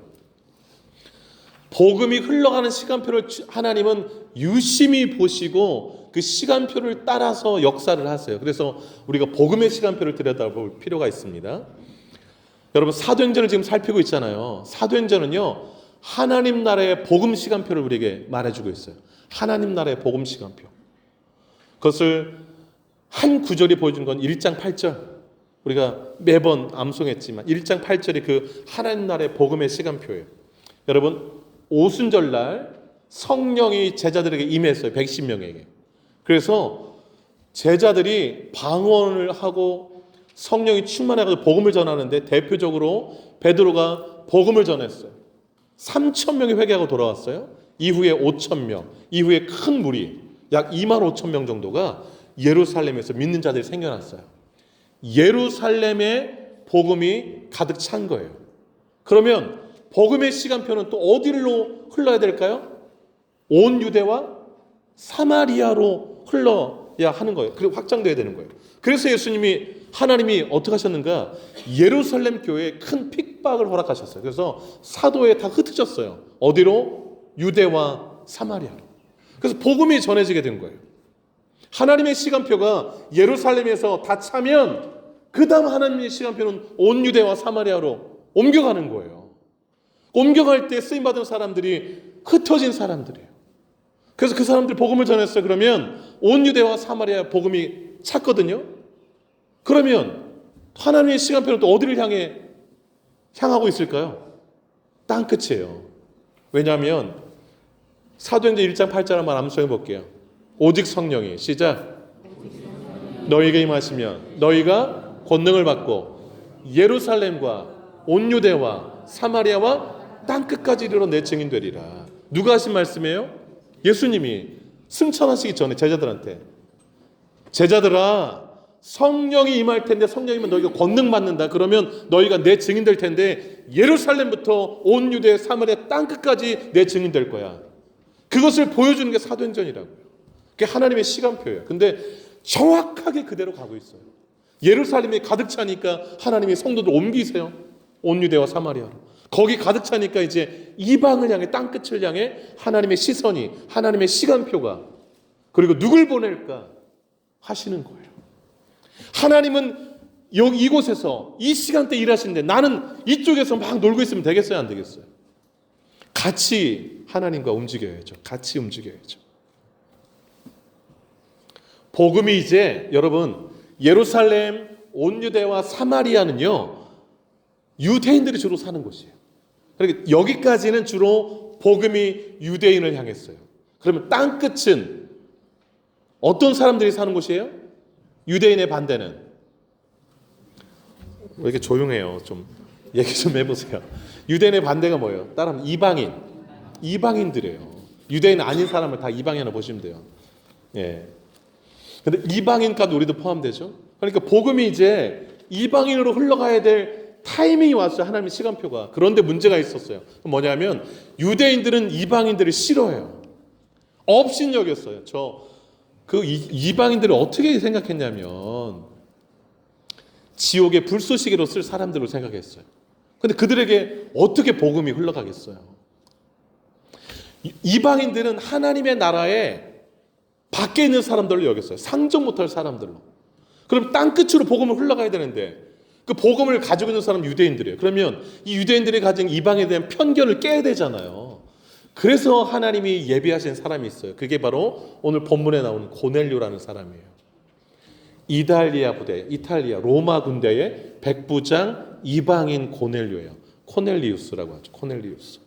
복음이 흘러가는 시간표를 하나님은 유심히 보시고 그 시간표를 따라서 역사를 하세요. 그래서 우리가 복음의 시간표를 들여다볼 필요가 있습니다. 여러분, 사도행전을 지금 살피고 있잖아요. 사도행전은요, 하나님 나라의 복음 시간표를 우리에게 말해주고 있어요. 하나님 나라의 복음 시간표. 그것을 한 구절이 보여준 건 1장 8절. 우리가 매번 암송했지만 1장 8절이 그 하나님 나라의 복음의 시간표예요. 여러분, 오순절날 성령이 제자들에게 임했어요. 110명에게. 그래서 제자들이 방언을 하고 성령이 충만해서 복음을 전하는데 대표적으로 베드로가 복음을 전했어요. 3,000명이 회개하고 돌아왔어요. 이후에 5,000명, 이후에 큰 무리 약 25,000명 정도가 예루살렘에서 믿는 자들이 생겨났어요. 예루살렘에 복음이 가득 찬 거예요. 그러면 복음의 시간표는 또 어디로 흘러야 될까요? 온 유대와 사마리아로 흘러야 하는 거예요. 그리고 확장돼야 되는 거예요. 그래서 하나님이 어떻게 하셨는가? 예루살렘 교회에 큰 핍박을 허락하셨어요. 그래서 사도에 다 흩어졌어요. 어디로? 유대와 사마리아로. 그래서 복음이 전해지게 된 거예요. 하나님의 시간표가 예루살렘에서 다 차면 그 다음 하나님의 시간표는 온 유대와 사마리아로 옮겨가는 거예요. 옮겨갈 때 쓰임받은 사람들이 흩어진 사람들이에요. 그래서 그 사람들 복음을 전했어요. 그러면 온 유대와 사마리아 복음이 찼거든요. 그러면 하나님의 시간표는 또 어디를 향하고 있을까요? 땅끝이에요. 왜냐하면 사도행전 1장 8절 한번 암송해 볼게요. 오직 성령이 시작. 너희에게 임하시면 너희가 권능을 받고 예루살렘과 온 유대와 사마리아와 땅끝까지 이르러 내 증인 되리라. 누가 하신 말씀이에요? 예수님이 승천하시기 전에 제자들한테, 제자들아 성령이 임할 텐데, 성령이면 너희가 권능 받는다. 그러면 너희가 내 증인 될 텐데 예루살렘부터 온 유대 사마리아 땅끝까지 내 증인 될 거야. 그것을 보여주는 게 사도행전이라고요. 그게 하나님의 시간표예요. 근데 정확하게 그대로 가고 있어요. 예루살렘이 가득 차니까 하나님이 성도들 옮기세요. 온 유대와 사마리아로. 거기 가득 차니까 이제 이방을 향해, 땅끝을 향해 하나님의 시선이, 하나님의 시간표가, 그리고 누굴 보낼까 하시는 거예요. 하나님은 여기 이곳에서 이 시간대 일하시는데 나는 이쪽에서 막 놀고 있으면 되겠어요, 안 되겠어요? 같이 하나님과 움직여야죠. 같이 움직여야죠. 복음이 이제 여러분 예루살렘, 온 유대와 사마리아는요 유대인들이 주로 사는 곳이에요. 그러니까 여기까지는 주로 복음이 유대인을 향했어요. 그러면 땅끝은 어떤 사람들이 사는 곳이에요? 유대인의 반대는? 왜 이렇게 조용해요? 좀 얘기 좀 해보세요. 유대인의 반대가 뭐예요? 따라하면 이방인. 이방인들이에요. 유대인 아닌 사람을 다 이방인으로 보시면 돼요. 예. 근데 이방인까지 우리도 포함되죠. 그러니까 복음이 이제 이방인으로 흘러가야 될 타이밍이 왔어요. 하나님의 시간표가. 그런데 문제가 있었어요. 뭐냐면 유대인들은 이방인들을 싫어해요. 업신여겼어요. 그 이방인들을 어떻게 생각했냐면 지옥의 불쏘시개로 쓸 사람들로 생각했어요. 근데 그들에게 어떻게 복음이 흘러가겠어요? 이방인들은 하나님의 나라에 밖에 있는 사람들로 여겼어요. 상종 못할 사람들로. 그럼 땅끝으로 복음을 흘러가야 되는데 그 복음을 가지고 있는 사람은 유대인들이에요. 그러면 이 유대인들이 가진 이방에 대한 편견을 깨야 되잖아요. 그래서 하나님이 예비하신 사람이 있어요. 그게 바로 오늘 본문에 나오는 고넬료라는 사람이에요. 이탈리아 로마 군대의 백부장 이방인 고넬료예요. 코넬리우스라고 하죠. 코넬리우스.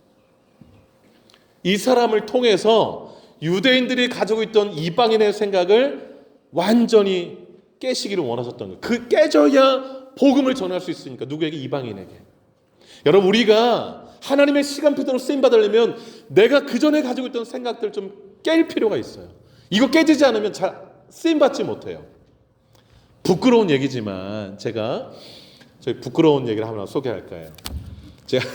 이 사람을 통해서 유대인들이 가지고 있던 이방인의 생각을 완전히 깨시기를 원하셨던 거예요. 그 깨져야 복음을 전할 수 있으니까. 누구에게? 이방인에게. 여러분, 우리가 하나님의 시간표대로 쓰임받으려면 내가 그 전에 가지고 있던 생각들을 좀 깰 필요가 있어요. 이거 깨지지 않으면 잘 쓰임받지 못해요. 부끄러운 얘기지만 제가 부끄러운 얘기를 하나 소개할 거예요. 제가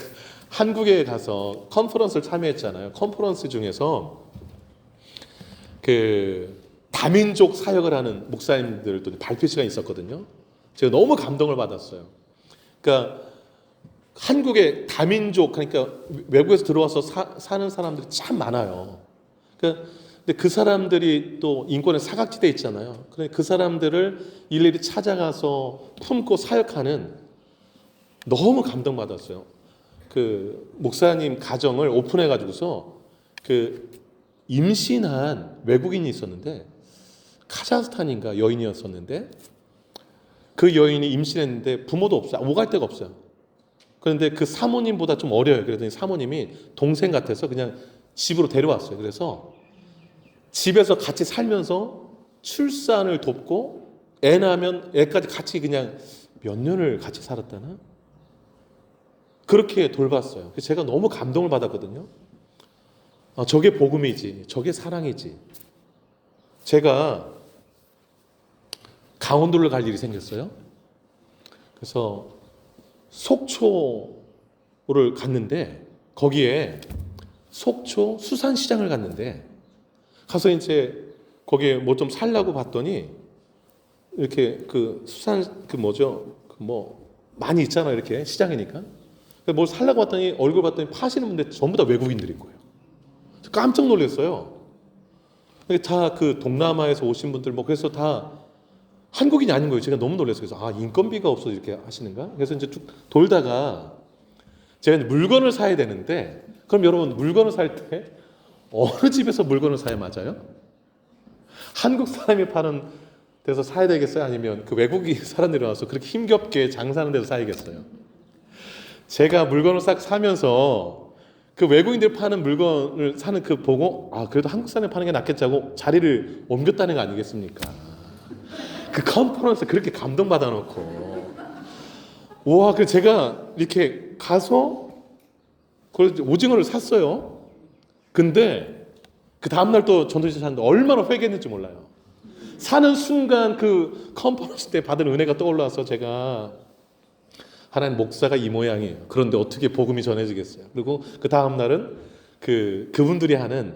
한국에 가서 컨퍼런스를 참여했잖아요. 컨퍼런스 중에서 그 다민족 사역을 하는 목사님들도 발표 시간이 있었거든요. 제가 너무 감동을 받았어요. 그러니까 한국에 다민족, 그러니까 외국에서 들어와서 사는 사람들이 참 많아요. 그러니까 근데 그 사람들이 또 인권의 사각지대에 있잖아요. 그러니까 그 사람들을 일일이 찾아가서 품고 사역하는, 너무 감동받았어요. 그 목사님 가정을 오픈해 가지고서 그 임신한 외국인이 있었는데, 카자흐스탄인가 여인이었었는데, 그 여인이 임신했는데 부모도 없어요. 오갈 데가 없어요. 그런데 그 사모님보다 좀 어려요. 그랬더니 사모님이 동생 같아서 그냥 집으로 데려왔어요. 그래서 집에서 같이 살면서 출산을 돕고 애 낳으면 애까지 같이 그냥 몇 년을 같이 살았다나? 그렇게 돌봤어요. 제가 너무 감동을 받았거든요. 저게 복음이지, 저게 사랑이지. 제가 강원도를 갈 일이 생겼어요. 그래서 속초를 갔는데, 거기에 속초 수산시장을 갔는데, 가서 이제 거기에 뭐 좀 살라고 봤더니 이렇게 그 수산 그 뭐죠, 그 뭐 많이 있잖아요. 이렇게 시장이니까. 뭘 살라고 봤더니 얼굴 봤더니 파시는 분들 전부 다 외국인들인 거예요. 깜짝 놀랐어요. 다 그 동남아에서 오신 분들, 뭐 그래서 다 한국인이 아닌 거예요. 제가 너무 놀랐어요. 그래서 인건비가 없어서 이렇게 하시는가? 그래서 이제 쭉 돌다가 제가 이제 물건을 사야 되는데, 그럼 여러분 물건을 살 때 어느 집에서 물건을 사야 맞아요? 한국 사람이 파는 데서 사야 되겠어요? 아니면 그 외국인 사람들이 와서 그렇게 힘겹게 장사하는 데서 사야겠어요? 제가 물건을 싹 사면서 그 외국인들 파는 물건을 사는 그 보고 그래도 한국 사람이 파는 게 낫겠지 하고 자리를 옮겼다는 거 아니겠습니까? 그 컨퍼런스 그렇게 감동받아 놓고 와, 그래서 제가 이렇게 가서 그걸 오징어를 샀어요. 근데 그 다음날 또 전도지에 샀는데 얼마나 회개했는지 몰라요. 사는 순간 그 컨퍼런스 때 받은 은혜가 떠올라서 제가 하나님 목사가 이 모양이에요. 그런데 어떻게 복음이 전해지겠어요? 그리고 그 다음 날은 그분들이 하는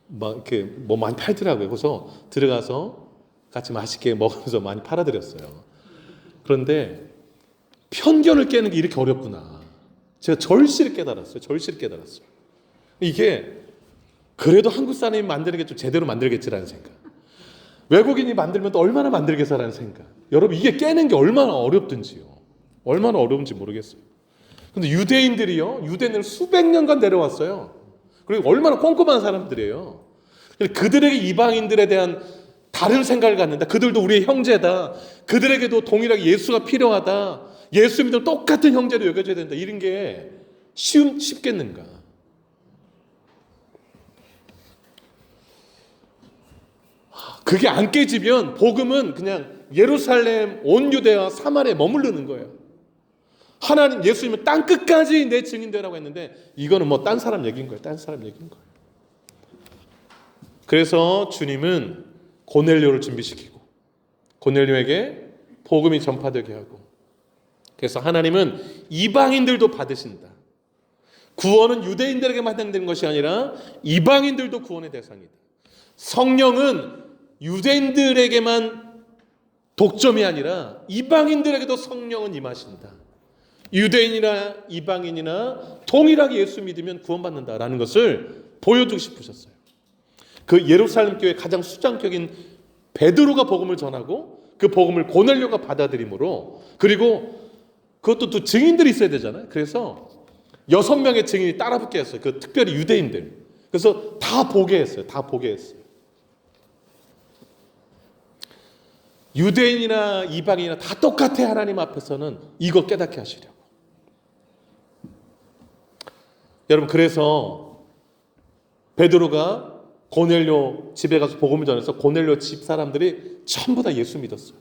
뭐 많이 팔더라고요. 그래서 들어가서 같이 맛있게 먹으면서 많이 팔아드렸어요. 그런데 편견을 깨는 게 이렇게 어렵구나. 제가 절실히 깨달았어요. 이게 그래도 한국 사람이 만드는 게 좀 제대로 만들겠지라는 생각. 외국인이 만들면 또 얼마나 만들겠어라는 생각. 여러분 이게 깨는 게 얼마나 어렵든지요. 얼마나 어려운지 모르겠어요. 근데 유대인을 수백 년간 내려왔어요. 그리고 얼마나 꼼꼼한 사람들이에요. 그들에게 이방인들에 대한 다른 생각을 갖는다. 그들도 우리의 형제다. 그들에게도 동일하게 예수가 필요하다. 예수 믿으면 똑같은 형제로 여겨져야 된다. 이런 게 쉽겠는가? 그게 안 깨지면 복음은 그냥 예루살렘, 온 유대와 사마리아에 머무르는 거예요. 하나님 예수님은 땅 끝까지 내 증인되라고 했는데 이거는 뭐 딴 사람 얘기인 거예요. 그래서 주님은 고넬료를 준비시키고 고넬료에게 복음이 전파되게 하고, 그래서 하나님은 이방인들도 받으신다. 구원은 유대인들에게만 해당되는 것이 아니라 이방인들도 구원의 대상이다. 성령은 유대인들에게만 독점이 아니라 이방인들에게도 성령은 임하신다. 유대인이나 이방인이나 동일하게 예수 믿으면 구원받는다라는 것을 보여주고 싶으셨어요. 그 예루살렘 교회 가장 수장격인 베드로가 복음을 전하고 그 복음을 고넬료가 받아들이므로, 그리고 그것도 또 증인들이 있어야 되잖아요. 그래서 6명의 증인이 따라붙게 했어요. 그 특별히 유대인들. 그래서 다 보게 했어요. 유대인이나 이방인이나 다 똑같아. 하나님 앞에서는 이거 깨닫게 하시려고. 여러분, 그래서 베드로가 고넬료 집에 가서 복음을 전해서 고넬료 집 사람들이 전부 다 예수 믿었어요.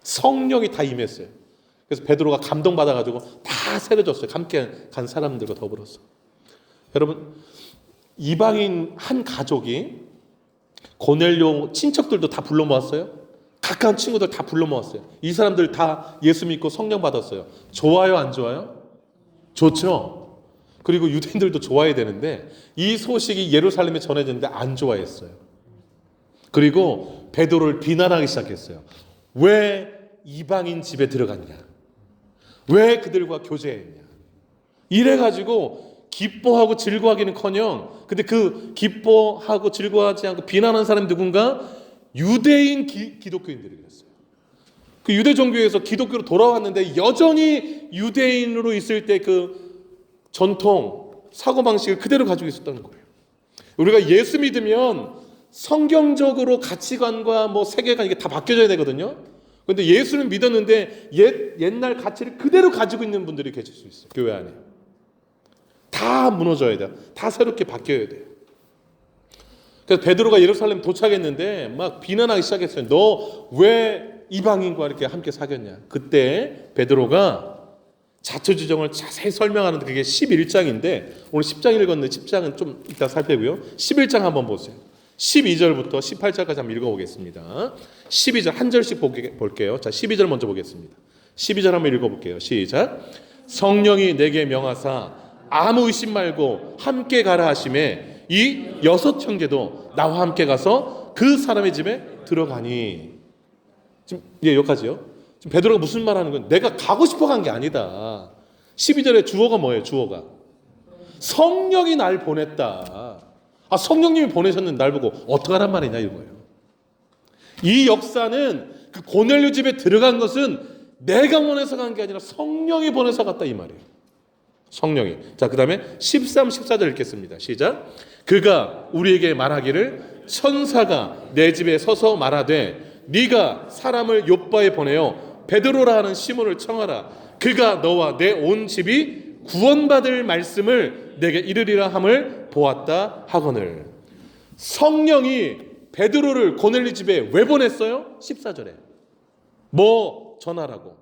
성령이 다 임했어요. 그래서 베드로가 감동받아가지고 다 새겨졌어요. 함께 간 사람들과 더불어서. 여러분, 이방인 한 가족이 고넬료 친척들도 다 불러 모았어요. 가까운 친구들 다 불러 모았어요. 이 사람들 다 예수 믿고 성령 받았어요. 좋아요, 안 좋아요? 좋죠. 그리고 유대인들도 좋아해야 되는데 이 소식이 예루살렘에 전해졌는데 안 좋아했어요. 그리고 베드로를 비난하기 시작했어요. 왜 이방인 집에 들어갔냐? 왜 그들과 교제했냐? 이래가지고 기뻐하고 즐거워하기는커녕, 근데 그 기뻐하고 즐거워하지 않고 비난하는 사람이 누군가? 유대인 기독교인들이 그랬어요. 그 유대 종교에서 기독교로 돌아왔는데 여전히 유대인으로 있을 때 그 전통, 사고방식을 그대로 가지고 있었다는 거예요. 우리가 예수 믿으면 성경적으로 가치관과 뭐 세계관 이게 다 바뀌어져야 되거든요. 그런데 예수를 믿었는데 옛날 가치를 그대로 가지고 있는 분들이 계실 수 있어요. 교회 안에. 다 무너져야 돼요. 다 새롭게 바뀌어야 돼요. 그래서 베드로가 예루살렘 도착했는데 막 비난하기 시작했어요. 너 왜 이방인과 이렇게 함께 사귀었냐? 그때 베드로가 자초지종을 자세히 설명하는데 그게 11장인데 오늘 10장 읽었는데 10장은 좀 이따 살펴보고요. 11장 한번 보세요. 12절부터 18절까지 한번 읽어보겠습니다. 12절 한 절씩 볼게요. 자, 12절 먼저 보겠습니다. 12절 한번 읽어볼게요. 시작. 성령이 내게 명하사 아무 의심 말고 함께 가라 하심에 이 6 형제도 나와 함께 가서 그 사람의 집에 들어가니. 지금 여기까지요. 지금 베드로가 무슨 말 하는 건 내가 가고 싶어 간 게 아니다. 12절에 주어가 뭐예요? 주어가 성령이 날 보냈다. 성령님이 보내셨는데 날 보고 어떡하란 말이냐 이거예요. 이 역사는 그 고넬료 집에 들어간 것은 내가 원해서 간 게 아니라 성령이 보내서 갔다 이 말이에요. 성령이. 자, 그 다음에 13, 14절 읽겠습니다. 시작. 그가 우리에게 말하기를 천사가 내 집에 서서 말하되 네가 사람을 요바에 보내어 베드로라 하는 시몬을 청하라. 그가 너와 내 온 집이 구원받을 말씀을 내게 이르리라 함을 보았다 하거늘. 성령이 베드로를 고넬리 집에 왜 보냈어요? 14절에 뭐 전하라고?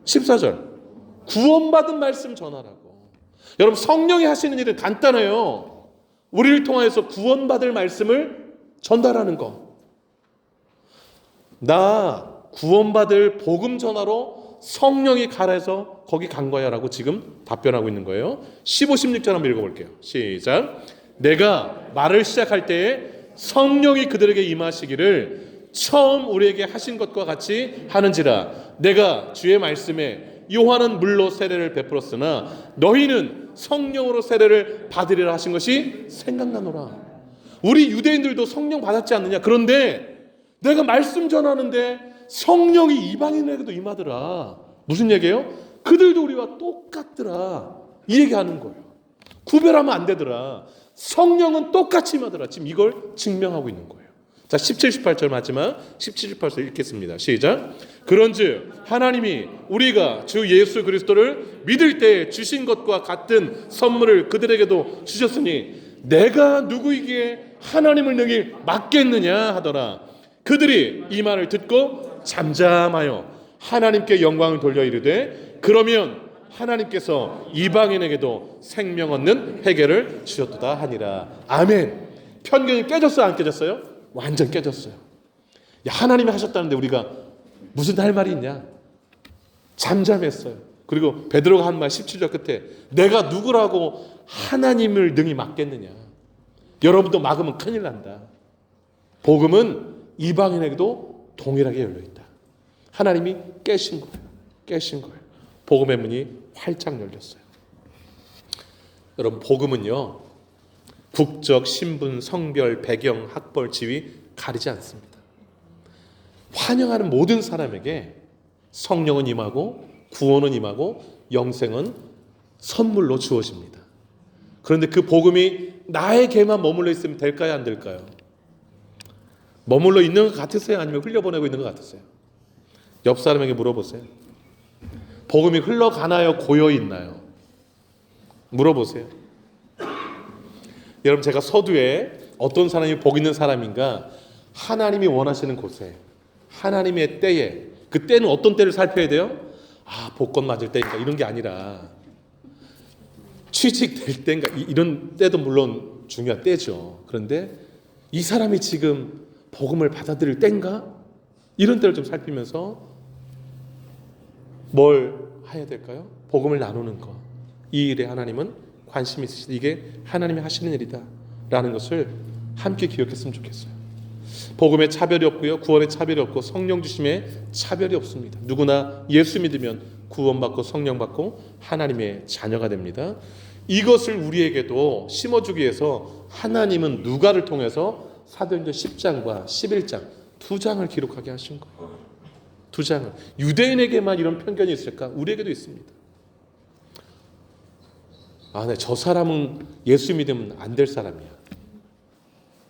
14절 구원받은 말씀 전하라고. 여러분, 성령이 하시는 일은 간단해요. 우리를 통하여서 구원받을 말씀을 전달하는 거. 나 구원받을 복음 전하러 성령이 가라해서 거기 간 거야 라고 지금 답변하고 있는 거예요. 15, 16절 한번 읽어볼게요. 시작. 내가 말을 시작할 때에 성령이 그들에게 임하시기를 처음 우리에게 하신 것과 같이 하는지라. 내가 주의 말씀에 요한은 물로 세례를 베풀었으나 너희는 성령으로 세례를 받으리라 하신 것이 생각나노라. 우리 유대인들도 성령 받았지 않느냐? 그런데 내가 말씀 전하는데 성령이 이방인에게도 임하더라. 무슨 얘기예요? 그들도 우리와 똑같더라. 이 얘기하는 거예요. 구별하면 안 되더라. 성령은 똑같이 임하더라. 지금 이걸 증명하고 있는 거예요. 자, 17, 18절 마지막 17, 18절 읽겠습니다. 시작. 그런즉 하나님이 우리가 주 예수 그리스도를 믿을 때 주신 것과 같은 선물을 그들에게도 주셨으니 내가 누구에게 하나님을 능히 맡겠느냐 하더라. 그들이 이 말을 듣고 잠잠하여 하나님께 영광을 돌려 이르되 그러면 하나님께서 이방인에게도 생명 얻는 회개를 주셨도다 하니라. 아멘. 편견이 깨졌어요, 안 깨졌어요? 완전 깨졌어요. 야, 하나님이 하셨다는데 우리가 무슨 할 말이 있냐? 잠잠했어요. 그리고 베드로가 한 말 17절 끝에 내가 누구라고 하나님을 능히 막겠느냐? 여러분도 막으면 큰일 난다. 복음은 이방인에게도 동일하게 열려있다. 하나님이 깨신 거예요. 깨신 거예요. 복음의 문이 활짝 열렸어요. 여러분, 복음은요, 국적, 신분, 성별, 배경, 학벌, 지위 가리지 않습니다. 환영하는 모든 사람에게 성령은 임하고 구원은 임하고 영생은 선물로 주어집니다. 그런데 그 복음이 나에게만 머물러 있으면 될까요? 안 될까요? 머물러 있는 것 같으세요? 아니면 흘려보내고 있는 것 같으세요? 옆 사람에게 물어보세요. 복음이 흘러가나요? 고여있나요? 물어보세요. 여러분, 제가 서두에 어떤 사람이 복 있는 사람인가, 하나님이 원하시는 곳에, 하나님의 때에, 그 때는 어떤 때를 살펴야 돼요? 아, 복권 맞을 때인가 이런 게 아니라 취직될 때인가 이런 때도 물론 중요한 때죠. 그런데 이 사람이 지금 복음을 받아들일 때인가? 이런 때를 좀 살피면서 뭘 해야 될까요? 복음을 나누는 것. 이 일에 하나님은 관심이 있으시다. 이게 하나님이 하시는 일이다 라는 것을 함께 기억했으면 좋겠어요. 복음에 차별이 없고요, 구원에 차별이 없고 성령 주심에 차별이 없습니다. 누구나 예수 믿으면 구원받고 성령 받고 하나님의 자녀가 됩니다. 이것을 우리에게도 심어주기 위해서 하나님은 누가를 통해서 사도행전 10장과 11장 두 장을 기록하게 하신 거예요. 두 장을. 유대인에게만 이런 편견이 있을까? 우리에게도 있습니다. 아, 네, 저 사람은 예수 믿으면 안 될 사람이야.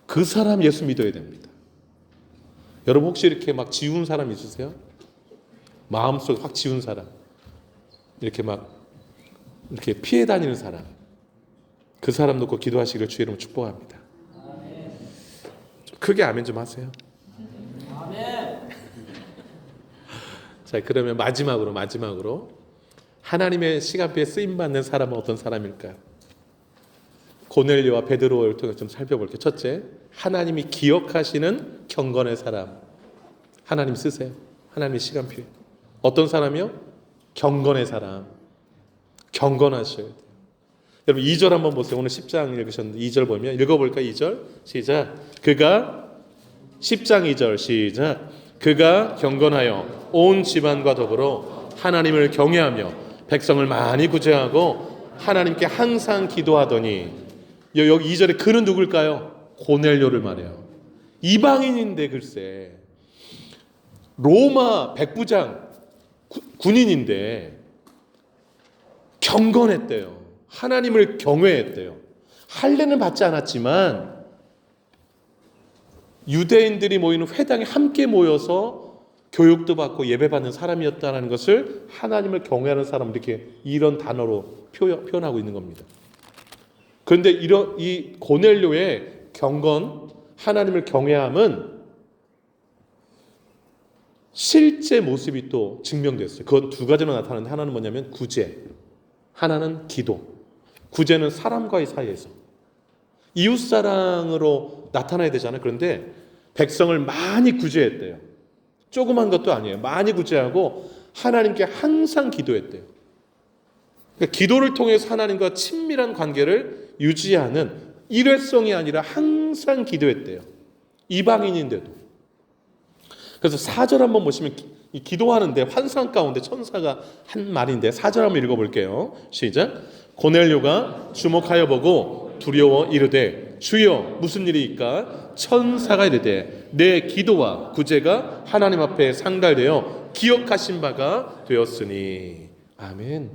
그 사람 예수 믿어야 됩니다. 여러분, 혹시 이렇게 막 지운 사람 있으세요? 마음속에 확 지운 사람, 이렇게 막 이렇게 피해 다니는 사람, 그 사람 놓고 기도하시기를 주의 이름으로 축복합니다. 좀 크게 아멘 좀 하세요. 자, 그러면 마지막으로 하나님의 시간표에 쓰임받는 사람은 어떤 사람일까요? 고넬료와 베드로를 통해 좀 살펴볼게요. 첫째, 하나님이 기억하시는 경건의 사람. 하나님 쓰세요. 하나님의 시간표에. 어떤 사람이요? 경건의 사람. 경건하셔야 돼요. 여러분, 2절 한번 보세요. 오늘 10장 읽으셨는데 2절 보면, 읽어볼까요? 2절 시작. 그가 10장 2절 시작. 그가 경건하여 온 집안과 더불어 하나님을 경외하며 백성을 많이 구제하고 하나님께 항상 기도하더니, 여기 2절에 그는 누굴까요? 고넬료를 말해요. 이방인인데 글쎄, 로마 백부장 군인인데 경건했대요. 하나님을 경외했대요. 할례는 받지 않았지만 유대인들이 모이는 회당에 함께 모여서 교육도 받고 예배받는 사람이었다는 것을 하나님을 경외하는 사람, 이렇게 이런 단어로 표현하고 있는 겁니다. 그런데 이 고넬료의 경건, 하나님을 경외함은 실제 모습이 또 증명됐어요. 그건 두 가지로 나타나는데, 하나는 뭐냐면 구제, 하나는 기도. 구제는 사람과의 사이에서 이웃사랑으로 나타나야 되잖아요. 그런데 백성을 많이 구제했대요. 조그만 것도 아니에요. 많이 구제하고 하나님께 항상 기도했대요. 그러니까 기도를 통해서 하나님과 친밀한 관계를 유지하는 일회성이 아니라 항상 기도했대요. 이방인인데도. 그래서 4절 한번 보시면 기도하는데 환상 가운데 천사가 한 말인데 4절 한번 읽어볼게요. 시작. 고넬료가 주목하여 보고 두려워 이르되 주여 무슨 일이니까? 천사가 이르되 내 기도와 구제가 하나님 앞에 상달되어 기억하신 바가 되었으니. 아멘.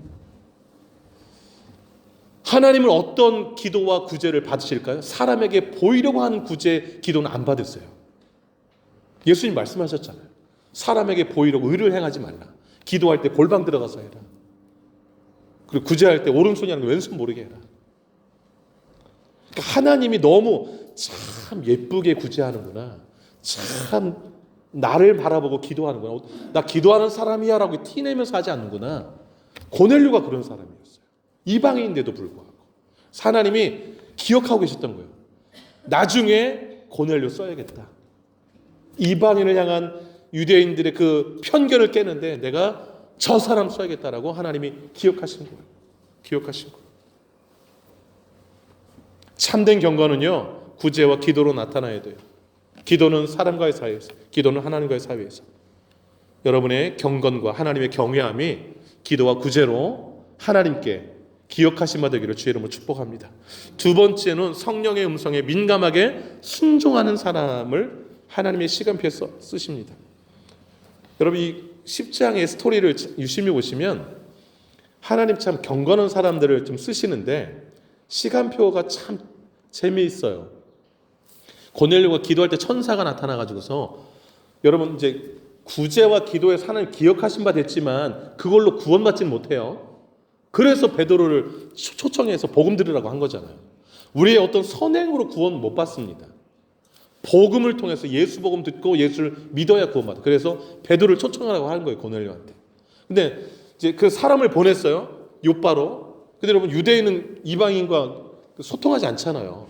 하나님은 어떤 기도와 구제를 받으실까요? 사람에게 보이려고 하는 구제, 기도는 안 받으세요. 예수님 말씀하셨잖아요. 사람에게 보이려고 의를 행하지 말라. 기도할 때 골방 들어가서 해라. 그리고 구제할 때 오른손이 아니고 왼손 모르게 해라. 그러니까 하나님이 너무 참 예쁘게 구제하는구나. 참 나를 바라보고 기도하는구나. 나 기도하는 사람이야 라고 티내면서 하지 않는구나. 고넬료가 그런 사람이었어요. 이방인인데도 불구하고 하나님이 기억하고 계셨던 거예요. 나중에 고넬료 써야겠다. 이방인을 향한 유대인들의 그 편견을 깨는데 내가 저 사람 써야겠다라고 하나님이 기억하신 거예요. 기억하신 거예요. 참된 경건은요, 구제와 기도로 나타나야 돼요. 기도는 사람과의 사이에서, 기도는 하나님과의 사이에서. 여러분의 경건과 하나님의 경외함이 기도와 구제로 하나님께 기억하신 바 되기를 주의 이름으로 축복합니다. 두 번째는 성령의 음성에 민감하게 순종하는 사람을 하나님의 시간표에서 쓰십니다. 여러분 이 10장의 스토리를 유심히 보시면 하나님 참 경건한 사람들을 좀 쓰시는데 시간표가 참 재미있어요. 고넬료가 기도할 때 천사가 나타나가지고서 여러분 이제 구제와 기도에서 하나님 기억하신 바 됐지만 그걸로 구원받지는 못해요. 그래서 베드로를 초청해서 복음 들으라고 한 거잖아요. 우리의 어떤 선행으로 구원 못 받습니다. 복음을 통해서 예수 복음 듣고 예수를 믿어야 구원받아. 그래서 베드로를 초청하라고 하는 거예요, 고넬료한테. 근데 이제 그 사람을 보냈어요, 요바로. 근데 여러분 유대인은 이방인과 소통하지 않잖아요.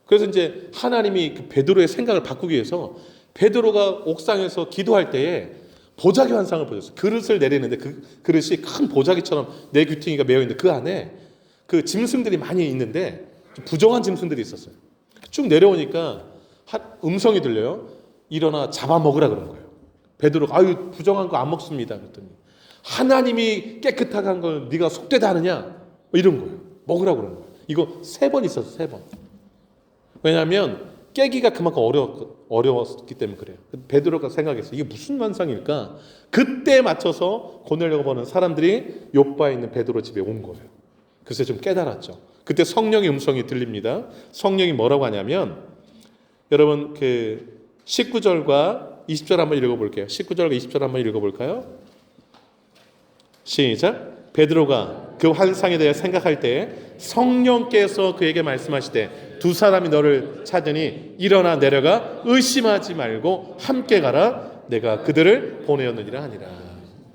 그래서 이제 하나님이 그 베드로의 생각을 바꾸기 위해서 베드로가 옥상에서 기도할 때에 보자기 환상을 보였어요. 그릇을 내리는데 그 그릇이 큰 보자기처럼 네 귀퉁이가 메어 있는데 그 안에 그 짐승들이 많이 있는데 부정한 짐승들이 있었어요. 쭉 내려오니까 음성이 들려요. 일어나 잡아먹으라 그런 거예요. 베드로가 아유 부정한 거 안 먹습니다. 그랬더니 하나님이 깨끗하게 한 걸 네가 속되다 하느냐? 이런 거예요. 먹으라 그런 거예요. 이거 3번 있었어, 3번. 왜냐하면 깨기가 그만큼 어려웠기 때문에 그래요. 베드로가 생각했어요. 이게 무슨 환상일까? 그때 맞춰서 고넬료가 보는 사람들이 요바에 있는 베드로 집에 온 거예요. 그래서 좀 깨달았죠. 그때 성령의 음성이 들립니다. 성령이 뭐라고 하냐면 여러분 그 19절과 20절 한번 읽어볼게요. 19절과 20절 한번 읽어볼까요? 시작. 베드로가 그 환상에 대해 생각할 때 성령께서 그에게 말씀하시되 두 사람이 너를 찾으니 일어나 내려가 의심하지 말고 함께 가라. 내가 그들을 보내었느니라 하니라.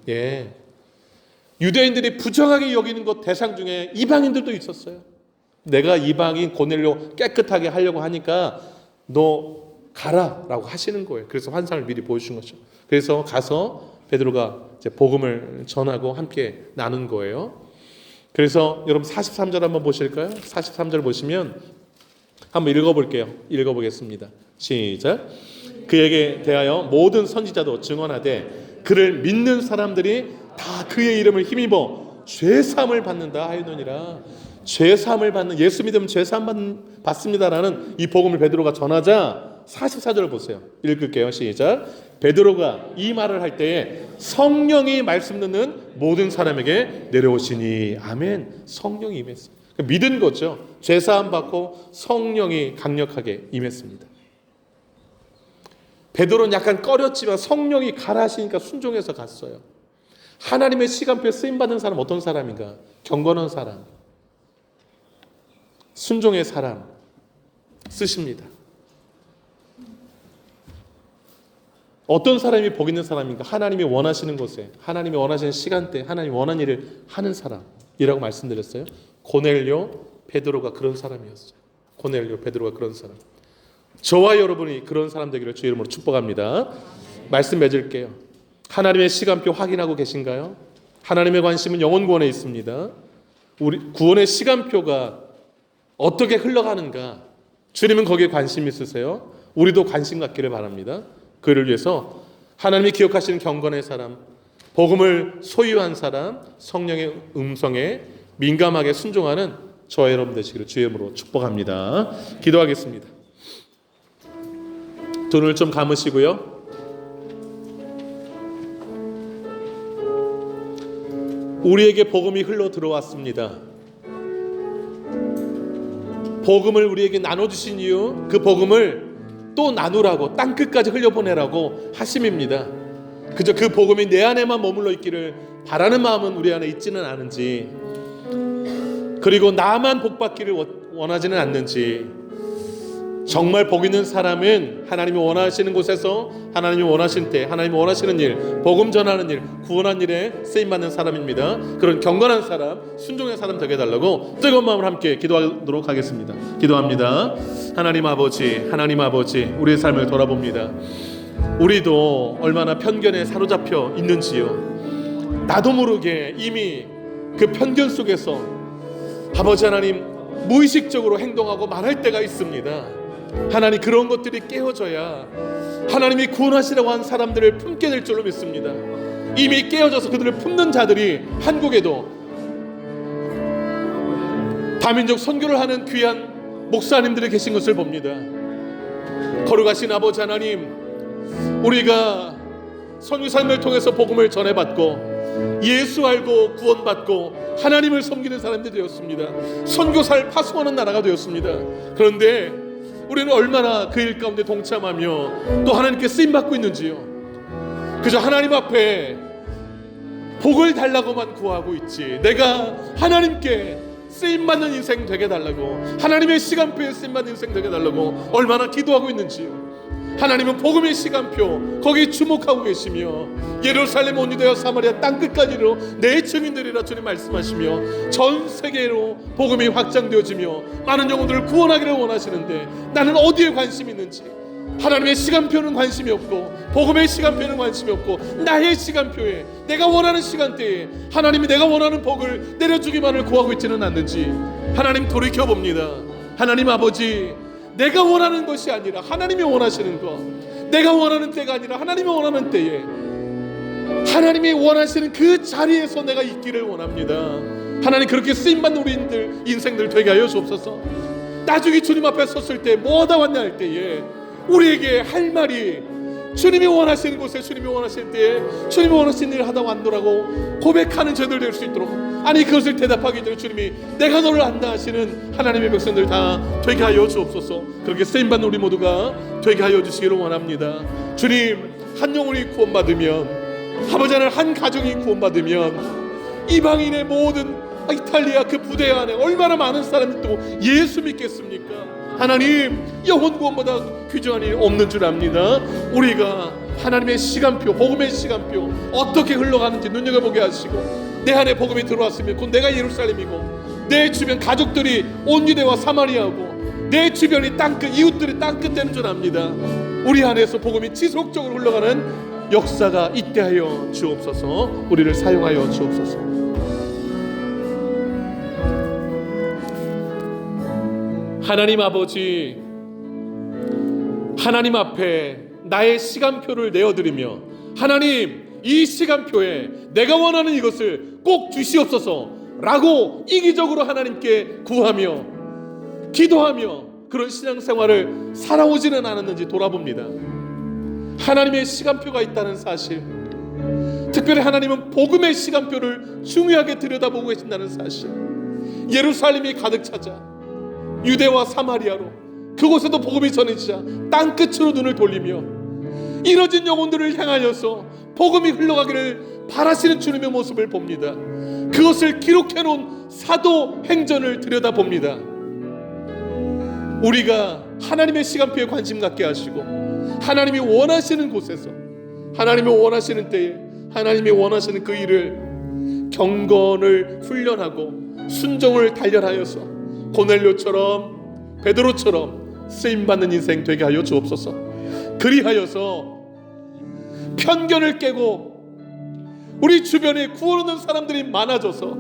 예. 유대인들이 부정하게 여기는 것 대상 중에 이방인들도 있었어요. 내가 이방인 고넬료 깨끗하게 하려고 하니까 너 가라라고 하시는 거예요. 그래서 환상을 미리 보여주신 거죠. 그래서 가서 베드로가 이제 복음을 전하고 함께 나눈 거예요. 그래서 여러분 43절 한번 보실까요? 43절 보시면 한번 읽어볼게요. 읽어보겠습니다. 시작. 그에게 대하여 모든 선지자도 증언하되 그를 믿는 사람들이 다 그의 이름을 힘입어 죄사함을 받는다 하였느니라. 죄사함을 받는, 예수 믿으면 죄사함 받습니다라는 이 복음을 베드로가 전하자 44절을 보세요. 읽을게요. 시작. 베드로가 이 말을 할 때에 성령이 말씀 듣는 모든 사람에게 내려오시니 아멘. 성령이 임했어요. 믿은 거죠. 죄사함 받고 성령이 강력하게 임했습니다. 베드로는 약간 꺼렸지만 성령이 가라 하시니까 순종해서 갔어요. 하나님의 시간표에 쓰임받은 사람 어떤 사람인가? 경건한 사람, 순종의 사람 쓰십니다. 어떤 사람이 복 있는 사람인가? 하나님이 원하시는 곳에, 하나님이 원하시는 시간대에 하나님이 원하는 일을 하는 사람이라고 말씀드렸어요. 고넬료, 베드로가 그런 사람이었어요. 고넬료, 베드로가 그런 사람. 저와 여러분이 그런 사람 되기를 주의 이름으로 축복합니다. 말씀 맺을게요. 하나님의 시간표 확인하고 계신가요? 하나님의 관심은 영혼 구원에 있습니다. 우리 구원의 시간표가 어떻게 흘러가는가? 주님은 거기에 관심 있으세요. 우리도 관심 갖기를 바랍니다. 그를 위해서 하나님이 기억하시는 경건의 사람, 복음을 소유한 사람, 성령의 음성에 민감하게 순종하는 저와 여러분 되시기를 주의 이름으로 축복합니다. 기도하겠습니다. 눈을 좀 감으시고요. 우리에게 복음이 흘러 들어왔습니다. 복음을 우리에게 나눠주신 이유, 그 복음을 또 나누라고, 땅끝까지 흘려보내라고 하심입니다. 그저 그 복음이 내 안에만 머물러 있기를 바라는 마음은 우리 안에 있지는 않은지, 그리고 나만 복받기를 원하지는 않는지, 정말 복 있는 사람은 하나님이 원하시는 곳에서 하나님이 원하신 때 하나님이 원하시는 일, 복음 전하는 일, 구원한 일에 쓰임받는 사람입니다. 그런 경건한 사람, 순종의 사람 되게 해달라고 뜨거운 마음으로 함께 기도하도록 하겠습니다. 기도합니다. 하나님 아버지, 하나님 아버지, 우리의 삶을 돌아봅니다. 우리도 얼마나 편견에 사로잡혀 있는지요. 나도 모르게 이미 그 편견 속에서 아버지 하나님 무의식적으로 행동하고 말할 때가 있습니다. 하나님, 그런 것들이 깨어져야 하나님이 구원하시라고 한 사람들을 품게 될 줄로 믿습니다. 이미 깨어져서 그들을 품는 자들이 한국에도 다민족 선교를 하는 귀한 목사님들이 계신 것을 봅니다. 거룩하신 아버지 하나님, 우리가 선교 삶을 통해서 복음을 전해받고 예수 알고 구원받고 하나님을 섬기는 사람들이 되었습니다. 선교사를 파송하는 나라가 되었습니다. 그런데 우리는 얼마나 그 일 가운데 동참하며 또 하나님께 쓰임받고 있는지요. 그저 하나님 앞에 복을 달라고만 구하고 있지, 내가 하나님께 쓰임받는 인생 되게 달라고, 하나님의 시간표에 쓰임받는 인생 되게 달라고 얼마나 기도하고 있는지요. 하나님은 복음의 시간표 거기에 주목하고 계시며 예루살렘 온 유대와 사마리아 땅끝까지로 내 증인들이라 주님 말씀하시며 전 세계로 복음이 확장되어지며 많은 영혼들을 구원하기를 원하시는데 나는 어디에 관심이 있는지, 하나님의 시간표는 관심이 없고 복음의 시간표는 관심이 없고 나의 시간표에 내가 원하는 시간대에 하나님이 내가 원하는 복을 내려주기만을 구하고 있지는 않는지 하나님 돌이켜봅니다. 하나님 아버지, 내가 원하는 것이 아니라 하나님이 원하시는 것, 내가 원하는 때가 아니라 하나님이 원하는 때에 하나님이 원하시는 그 자리에서 내가 있기를 원합니다. 하나님, 그렇게 쓰임받는 우리들 인생들 되게 하여 주옵소서. 나중에 주님 앞에 섰을 때 뭐하다 왔냐 할 때에 우리에게 할 말이 주님이 원하시는 곳에 주님이 원하실 때에 주님이 원하시는 일을 하다 왔노라고 고백하는 저들 될 수 있도록, 아니 그것을 대답하기 전에 주님이 내가 너를 안다 하시는 하나님의 백성들 다 되게 하여 주옵소서. 그렇게 쓰임받는 우리 모두가 되게 하여 주시기를 원합니다. 주님, 한 영혼이 구원받으면, 아버지 하나님 한 가정이 구원받으면 이방인의 모든 이탈리아 그 부대 안에 얼마나 많은 사람이 또 예수 믿겠습니까? 하나님, 영혼 구원보다 귀중한 일이 없는 줄 압니다. 우리가 하나님의 시간표, 복음의 시간표 어떻게 흘러가는지 눈여겨보게 하시고, 내 안에 복음이 들어왔으면 곧 내가 예루살렘이고 내 주변 가족들이 온 유대와 사마리아고 내 주변이 땅끝, 이웃들이 땅끝 되는 줄 압니다. 우리 안에서 복음이 지속적으로 흘러가는 역사가 있게 하여 주옵소서. 우리를 사용하여 주옵소서. 하나님 아버지, 하나님 앞에 나의 시간표를 내어드리며, 하나님, 이 시간표에 내가 원하는 이것을 꼭 주시옵소서 라고 이기적으로 하나님께 구하며 기도하며 그런 신앙생활을 살아오지는 않았는지 돌아봅니다. 하나님의 시간표가 있다는 사실, 특별히 하나님은 복음의 시간표를 중요하게 들여다보고 계신다는 사실, 예루살렘이 가득 차자 유대와 사마리아로 그곳에도 복음이 전해지자 땅끝으로 눈을 돌리며 이뤄진 영혼들을 향하여서 복음이 흘러가기를 바라시는 주님의 모습을 봅니다. 그것을 기록해놓은 사도행전을 들여다봅니다. 우리가 하나님의 시간표에 관심 갖게 하시고 하나님이 원하시는 곳에서, 하나님이 원하시는 때에, 하나님이 원하시는 그 일을 경건을 훈련하고 순종을 단련하여서 고넬료처럼 베드로처럼 쓰임받는 인생 되게 하여 주옵소서. 그리하여서 편견을 깨고 우리 주변에 구원 얻는 사람들이 많아져서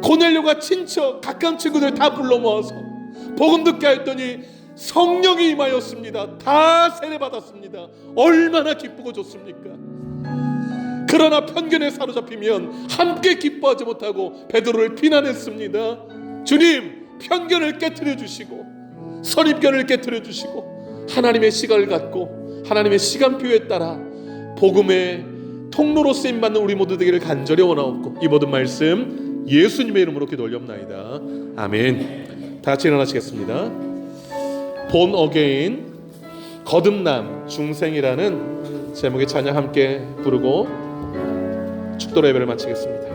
고넬료가 친척 가까운 친구들 다 불러 모아서 복음 듣게 하였더니 성령이 임하였습니다. 다 세례받았습니다. 얼마나 기쁘고 좋습니까? 그러나 편견에 사로잡히면 함께 기뻐하지 못하고 베드로를 비난했습니다. 주님, 편견을 깨트려 주시고 선입견을 깨트려 주시고 하나님의 시각을 갖고 하나님의 시간표에 따라 복음의 통로로 쓰임받는 우리 모두 되기를 간절히 원하옵고 이 모든 말씀 예수님의 이름으로 기도 올렵나이다. 아멘. 다 같이 일어나시겠습니다. Born Again, 거듭남 중생이라는 제목의 찬양 함께 부르고 축도 예배를 마치겠습니다.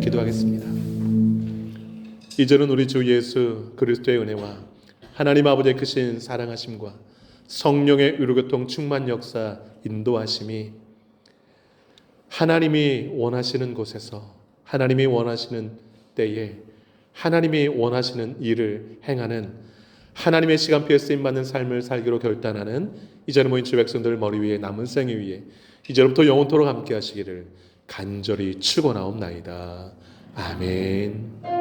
기도하겠습니다. 이제는 우리 주 예수 그리스도의 은혜와 하나님 아버지의 크신 사랑하심과 성령의 의료교통 충만 역사 인도하심이 하나님이 원하시는 곳에서 하나님이 원하시는 때에 하나님이 원하시는 일을 행하는 하나님의 시간표에 쓰임받는 삶을 살기로 결단하는 이제는 모인 주 백성들 머리 위에 남은 생애 위에 이제로부터 영원토록 함께 하시기를 간절히 축원하옵나이다. 아멘.